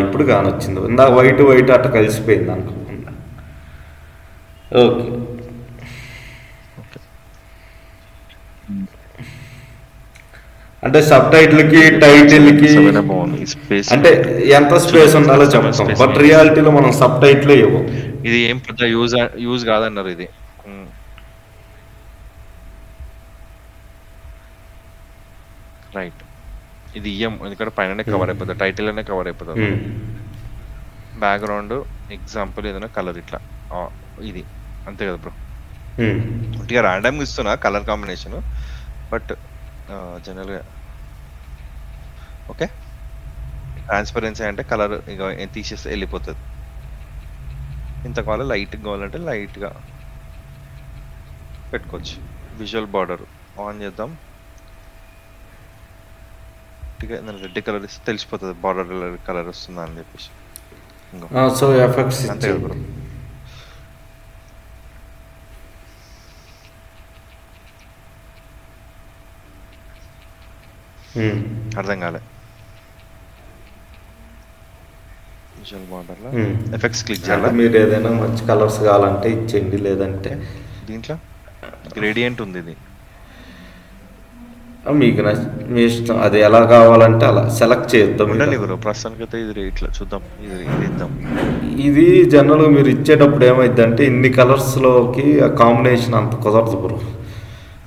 ఇప్పుడు కానొచ్చింది, ఇందాక వైట్ వైట్ అట్ట కలిసిపోయింది అనుకోకుండా. ఓకే, అంటే సబ్ టైటిల్కి టైటిల్కి స్పేస్ అంటే ఎంత స్పేస్ ఉండాలో చెప్తాం, బట్ రియాలిటీలో మనం సబ్ టైటిలే ఇవ్వం. ఇది ఏం పెద్ద యూజ్ కాదన్నారు ఇది. రైట్, ఇది ఇయ్యం ఎందుకంటే పైన కవర్ అయిపోతుంది, టైటిల్ అనే కవర్ అయిపోతుంది. బ్యాక్గ్రౌండ్ ఎగ్జాంపుల్ ఏదైనా కలర్ ఇట్లా ఇది అంతే కదా బ్రో. ఇక ర్యాండమ్గా ఇస్తున్నా కలర్ కాంబినేషన్, బట్ జనరల్గా ఓకే. ట్రాన్స్పరెన్సీ అంటే కలర్ ఇక తీసేస్తే వెళ్ళిపోతుంది. ఇంత కావాలి లైట్గా కావాలంటే లైట్గా పెట్టుకోవచ్చు. విజువల్ బార్డర్ ఆన్ చేద్దాం. రెడ్ కలర్ ఇస్తే తెలిసిపోతుంది బార్డర్ కలర్ వస్తుందా అని చెప్పేసి. సో ఎఫెక్ట్స్ అంతే కదా బ్రో. అర్థం కాలే. విజువల్ బార్డర్ లో ఎఫెక్ట్స్ క్లిక్ చేయాలి. మీరు ఏదైనా మంచి కలర్స్ కావాలంటే ఇచ్చేయండి, లేదంటే దీంట్లో గ్రేడియంట్ ఉంది, ఇది మీకు మీ ఇష్టం, అది ఎలా కావాలంటే అలా సెలెక్ట్ చేద్దాం. ప్రస్తుతానికి అయితే ఇది ఇట్లా చూద్దాం, ఇది ఇద్దాం. ఇది జనరల్గా మీరు ఇచ్చేటప్పుడు ఏమైంది అంటే ఇన్ని కలర్స్లోకి ఆ కాంబినేషన్ అంత కుదరదు బ్రో.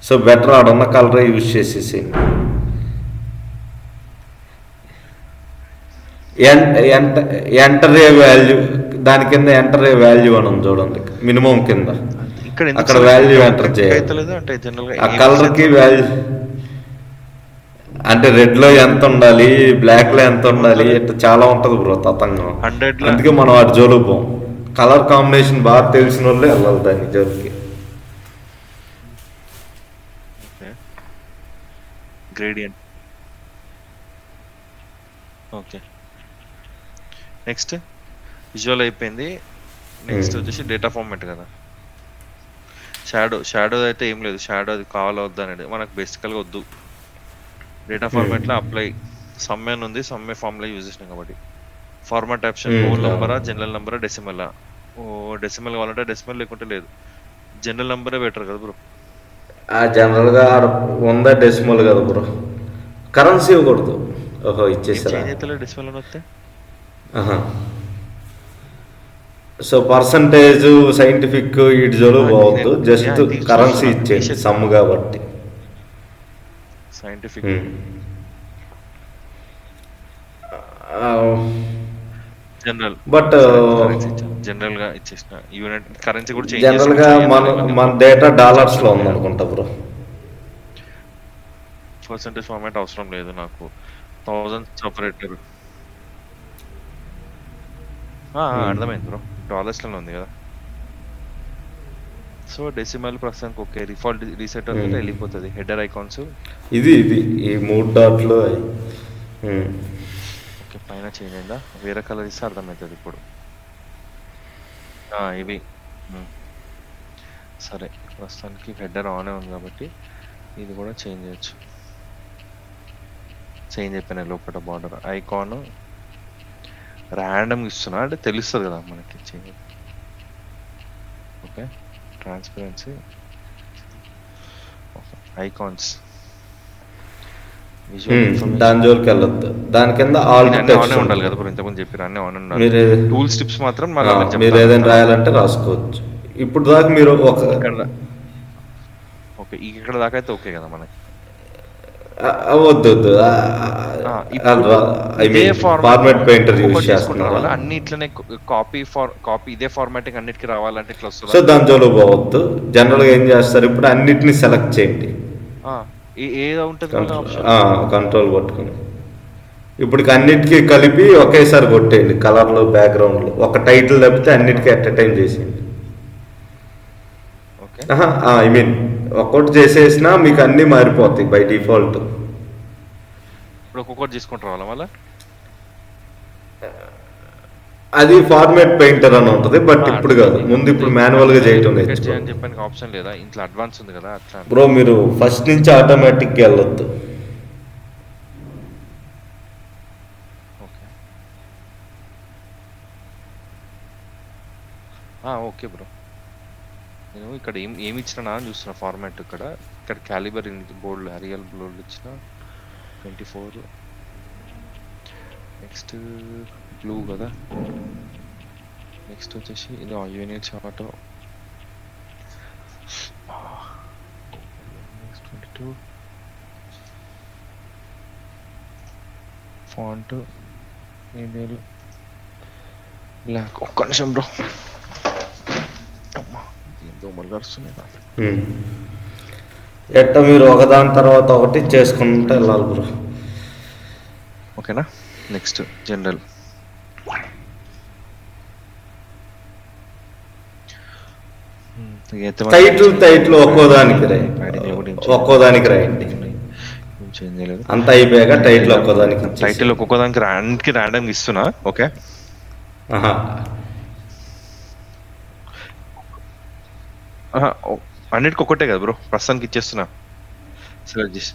సో బెటర్ ఆడున్న కలరే యూజ్ చేసేసేయండి. ఎంటర్ ఏ వాల్యూ, దాని కింద ఎంటర్ ఏ వాల్యూ అని ఉంది చూడండి, మినిమం కింద అక్కడ వాల్యూ ఎంటర్ చేయాలి. ఆ కలర్కి వాల్యూ అంటే రెడ్లో ఎంత ఉండాలి, బ్లాక్లో ఎంత ఉండాలి, ఇట్లా చాలా ఉంటుంది బ్రో తతంగం. అందుకే మనం వాటి జోలికి పోం. కలర్ కాంబినేషన్ బాగా తెలిసిన వాళ్ళే వెళ్ళాలి దాని జోలికి. Gradient okay. నెక్స్ట్ విజువల్ అయిపోయింది. నెక్స్ట్ వచ్చేసి డేటా ఫార్మాట్ కదా. షాడో అయితే ఏం లేదు, షాడో అది కావాలా వద్దా అనేది మనకు బేసికల్గా వద్దు. డేటా ఫార్మాట్లో అప్లై సమ్మే ఉంది, సమ్మే ఫార్ములా యూజ్ చేసినాం కాబట్టి ఫార్మాట్ ఆప్షన్ హోల్ నంబరా, జనరల్ నంబరా, డెసిమలా. డెసిమల్ కావాలంటే డెసిమల్, లేకుంటే లేదు. జనరల్ నంబరే బెటర్ కదా బ్రో. జనరల్గా ఉందా డెసిమల్ కదా బ్రో, కరెన్సీ ఇవ్వకూడదు. ఓహో ఇచ్చేసారా, డెసిమల్ అని వస్తే. సో పర్సంటేజ్ సైంటిఫిక్ ఇటు జోలు పోవద్దు, జస్ట్ కరెన్సీ ఇచ్చేది సమ్ కాబట్టి. సైంటిఫిక్ జనరల్, బట్ జనరల్ గా ఇచ్చేసిన యూనిట్ కరెన్సీ కూడా చేంజ్ జనరల్ గా మన డేటా డాలర్స్ లో ఉంది అనుకుంటా బ్రో. పర్సంటేజ్ ఫార్మాట్ అవసరం లేదు నాకు, 1000 సపరేటర్. అర్థమైంది బ్రో, డాలర్స్ లోనే ఉంది కదా. సో డెసిమల్ ప్రస్తుతానికి ఓకే. డిఫాల్ట్ రీసెట్ అవుతుంటే వెళ్ళిపోతుంది. హెడర్ ఐకాన్స్ ఇది ఈ 3 డాట్లు ఓకే. పైన చేంజ్ అయిందా, వేరే కలర్ ఇస్తే అర్థమవుతుంది ఇప్పుడు. ఇవి సరే, ప్రస్తుతానికి హెడర్ ఆనే ఉంది కాబట్టి ఇది కూడా చేంజ్ చేయొచ్చు. చేంజ్ అయిపోయినాయి లోపల బార్డర్. ఐకాన్ ర్యాండమ్ ఇస్తున్నా అంటే తెలుస్తుంది కదా మనకి చేంజ్. ఓకే, ట్రాన్స్పరెన్సీ, ఐకాన్స్, దాని జోలికి వెళ్ళొద్దు. దాని కింద ఆన్ ఉండాలి కదా, ఇంతకుముందు చెప్పారు అన్నీ ఆన్ ఉండాలి. టూల్ స్టిప్స్ మాత్రం మీరు ఏదైనా రాయాలంటే రాసుకోవచ్చు. ఇప్పుడు దాకా మీరు ఒక ఓకే, ఇక్కడ దాకా అయితే ఓకే కదా మనకి. వద్దు ఫార్మాట్ పెయింటర్ యూజ్ చేస్తున్నారు. అన్ని ఇట్లనే కాపీ ఇదే ఫార్మాటింగ్ అన్నిటికీ రావాలంటే ఇట్లా వస్తుంది. సో దాని జోలో పోవద్దు. జనరల్ గా ఏం చేస్తారు, ఇప్పుడు అన్నిటిని సెలెక్ట్ చేయండి. ఏది ఉంటుంది కంట్రోల్ పట్టుకుని ఇప్పుడు అన్నిటికీ కలిపి ఒకేసారి కొట్టేయండి, కలర్లు బ్యాక్గ్రౌండ్లు ఒక టైటిల్ తప్పితే అన్నిటికీ ఎట్ ఎ టైం చేసేయండి. ఓకే. ఐ మీన్ ఒక్కొక్కటి చేసేసినా మీకు అన్నీ మారిపోతాయి బై డిఫాల్ట్. ఇప్పుడు ఒక్కొక్కటి తీసుకుంటూ రావాలా మళ్ళీ? అది ఫార్మాట్ పెయింటర్ అని ఉంటుంది, బట్ ఇప్పుడు కాదు, ముందు ఇప్పుడు మాన్యువల్గా చేయటం చేయని నేర్చుకోండి. చెప్పడానికి ఆప్షన్ లేదా? ఇంట్లో అడ్వాన్స్ ఉంది కదా అట్లా. బ్రో మీరు ఫస్ట్ నుంచి ఆటోమేటిక్గా వెళ్ళొద్దు. ఓకే. Okay bro. నేను ఇక్కడ ఏమి ఇచ్చినా అని చూస్తున్నా ఫార్మాట్. ఇక్కడ క్యాలిబర్ బోర్డు అరియల్ బోర్డు ఇచ్చిన 24. నెక్స్ట్ బ్లూ కదా. నెక్స్ట్ వచ్చేసి ఇది units auto. Next 22 font email black. ఒక్క నిమిషం బ్రో, దోమలు కరుస్తున్నాయి. ఎట్ట మీరు ఒకదాని తర్వాత ఒకటి చేసుకుంటే వెళ్ళాలి బ్రో. ఓకేనా. Next general. టైటిల్ ఒక్కోదానికి రాయండి. చేంజ్ చేయలేదు. అంత అయిపోయాక టైటిల్ ఒక్కోదానికి టైటిల్ ఒక్కొక్కదానికి అన్నిటికీ ర్యాండమ్ ఇస్తున్నా. ఓకే. అన్నిటికి ఒక్కటే కదా బ్రో, ప్రస్తుతానికి ఇచ్చేస్తున్నా. సెలెక్ట్ చేసి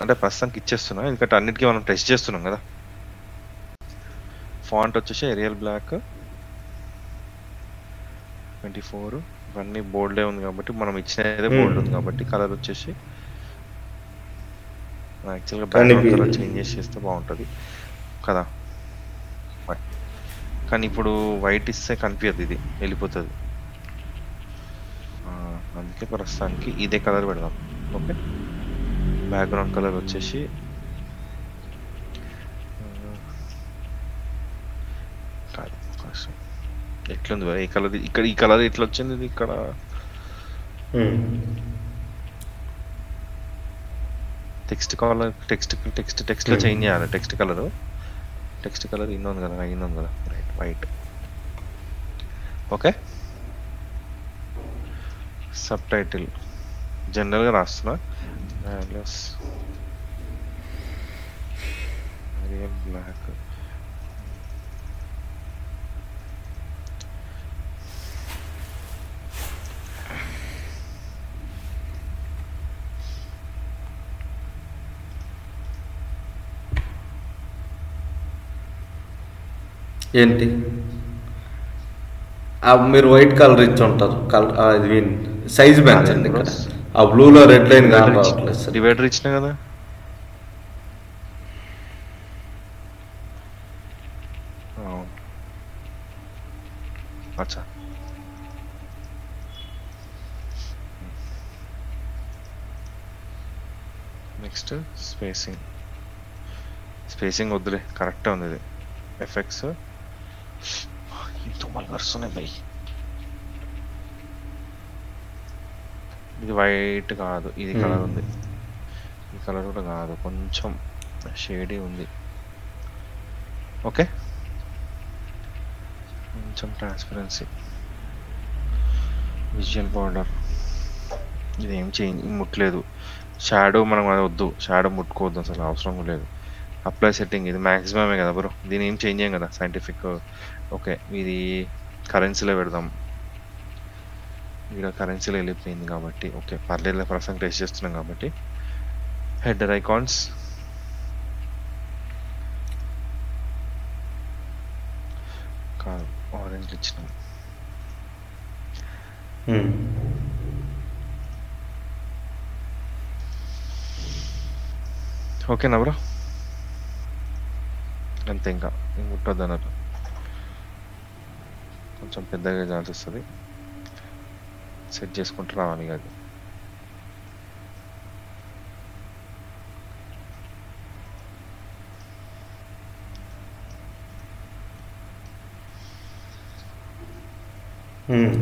అంటే ప్రస్తుతానికి ఇచ్చేస్తున్నా, ఎందుకంటే అన్నిటికీ మనం టెస్ట్ చేస్తున్నాం కదా. ఫాంట్ వచ్చేసి ఏరియల్ బ్లాక్ 24. ఇవన్నీ బోల్డే ఉంది కాబట్టి మనం ఇచ్చినదే బోల్డ్ ఉంది కాబట్టి. కలర్ వచ్చేసి యాక్చువల్గా బ్యాక్గ్రౌండ్ కలర్ చేంజ్ చేస్తే బాగుంటుంది కదా. కానీ ఇప్పుడు వైట్ ఇస్తే కనిపించదు, ఇది వెళ్ళిపోతుంది. అందుకే ప్రస్తుతానికి ఇదే కలర్ పెడదాం. ఓకే. బ్యాక్గ్రౌండ్ కలర్ వచ్చేసి ఎట్లుంది ఈ కలర్? ఇక్కడ ఈ కలర్ ఎట్లా వచ్చింది? ఇది ఇక్కడ టెక్స్ట్ కలర్, టెక్స్ట్ లో చేంజ్ చేయాలి. టెక్స్ట్ కలర్ ఇన్నోంది కదా, right, white. Okay. Sub title జనరల్గా రాస్తున్నా, బ్లాక్. ఏంటి మీరు వైట్ కలర్ ఇచ్చి ఉంటారు, ఇది సైజ్ పెంచండి. ఇక్కడ ఆ బ్లూలో రెడ్ లైన్ కావట్లేదు. డివైడర్ ఇచ్చిన కదా. అచ్చా. నెక్స్ట్ స్పేసింగ్ వద్దులే, కరెక్టే ఉంది ఇది. ఎఫెక్ట్స్ తుమ్మలు కరుస్తున్నాయి భయ్. ఇది వైట్ కాదు, ఇది కలర్ ఉంది. ఈ కలర్ కూడా కాదు, కొంచెం షేడీ ఉంది. ఓకే. కొంచెం ట్రాన్స్పరెన్సీ, విజువల్ బార్డర్. ఇది ఏం చేంజ్ ముట్టలేదు. షాడో మనం అది వద్దు, షాడో ముట్టుకోవద్దు, అసలు అవసరం లేదు. అప్లై సెట్టింగ్ ఇది మ్యాక్సిమమే కదా బ్రో, దీని ఏం చేంజ్ చేయం కదా సైంటిఫిక్. ఓకే. ఇది కరెన్సీలో పెడదాం. ఇక్కడ కరెన్సీలో వెళ్ళిపోయింది కాబట్టి ఓకే పర్లేదు, ప్రస్తుతం టెస్ట్ చేస్తున్నాం కాబట్టి. హెడర్ ఐకాన్స్ కాదు, ఆరెంజ్ ఇచ్చినాం. ఓకేనా బ్రో? అంతే, ఇంకా ముట్టొద్దు అన్నట్టు. కొంచెం పెద్దగా చేయాల్సి వస్తుంది, సెట్ చేసుకుంటూ రావాలి అది.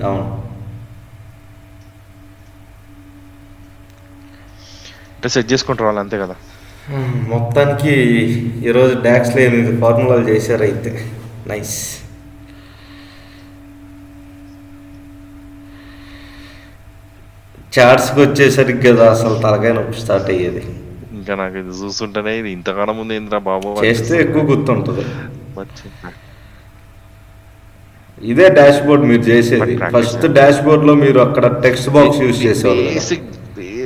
అవును. అంటే సెట్ చేసుకుంటూ రావాలి అంతే కదా. మొత్తానికి ఈరోజు డాక్స్లో 8 ఫార్ములాలు చేశారైతే. నైస్. చాట్స్కి వచ్చేసరికి కదా అసలు తలకాయ నొప్పి స్టార్ట్ అయ్యేది. ఇంకా నాకు ఇది చూస్తుంటేనే ఇది ఇంతగానం ఉంది ఏంద్రా బాబు చేస్తే అనిపిస్తుంది. ఎక్కువ గుర్తుంటుంది. వచ్చి ఇదే డాష్ బోర్డ్ మీరు చేసేది. బట్ ప్రాక్టీస్ ఫస్ట్ డాష్ బోర్డ్లో మీరు అక్కడ టెక్స్ట్ బాక్స్ యూజ్ చేసేవాళ్ళు కదా. బేసిక్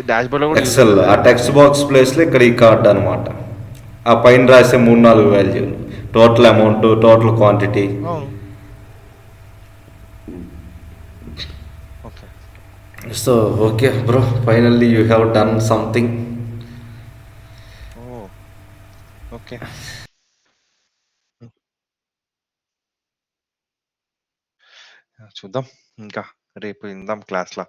డాష్ బోర్డ్ లో కూడా ఎక్సెల్ ఆ టెక్స్ట్ బాక్స్ ప్లేస్లో ఇక్కడ ఈ కార్డ్ అనమాట. ఆ పైన రాసే 3-4 వాల్యూలు, total amount, total quantity. Okay so okay bro, finally you have done something. Okay చూద్దాం ఇంకా రేపు ఇందాం క్లాస్లో.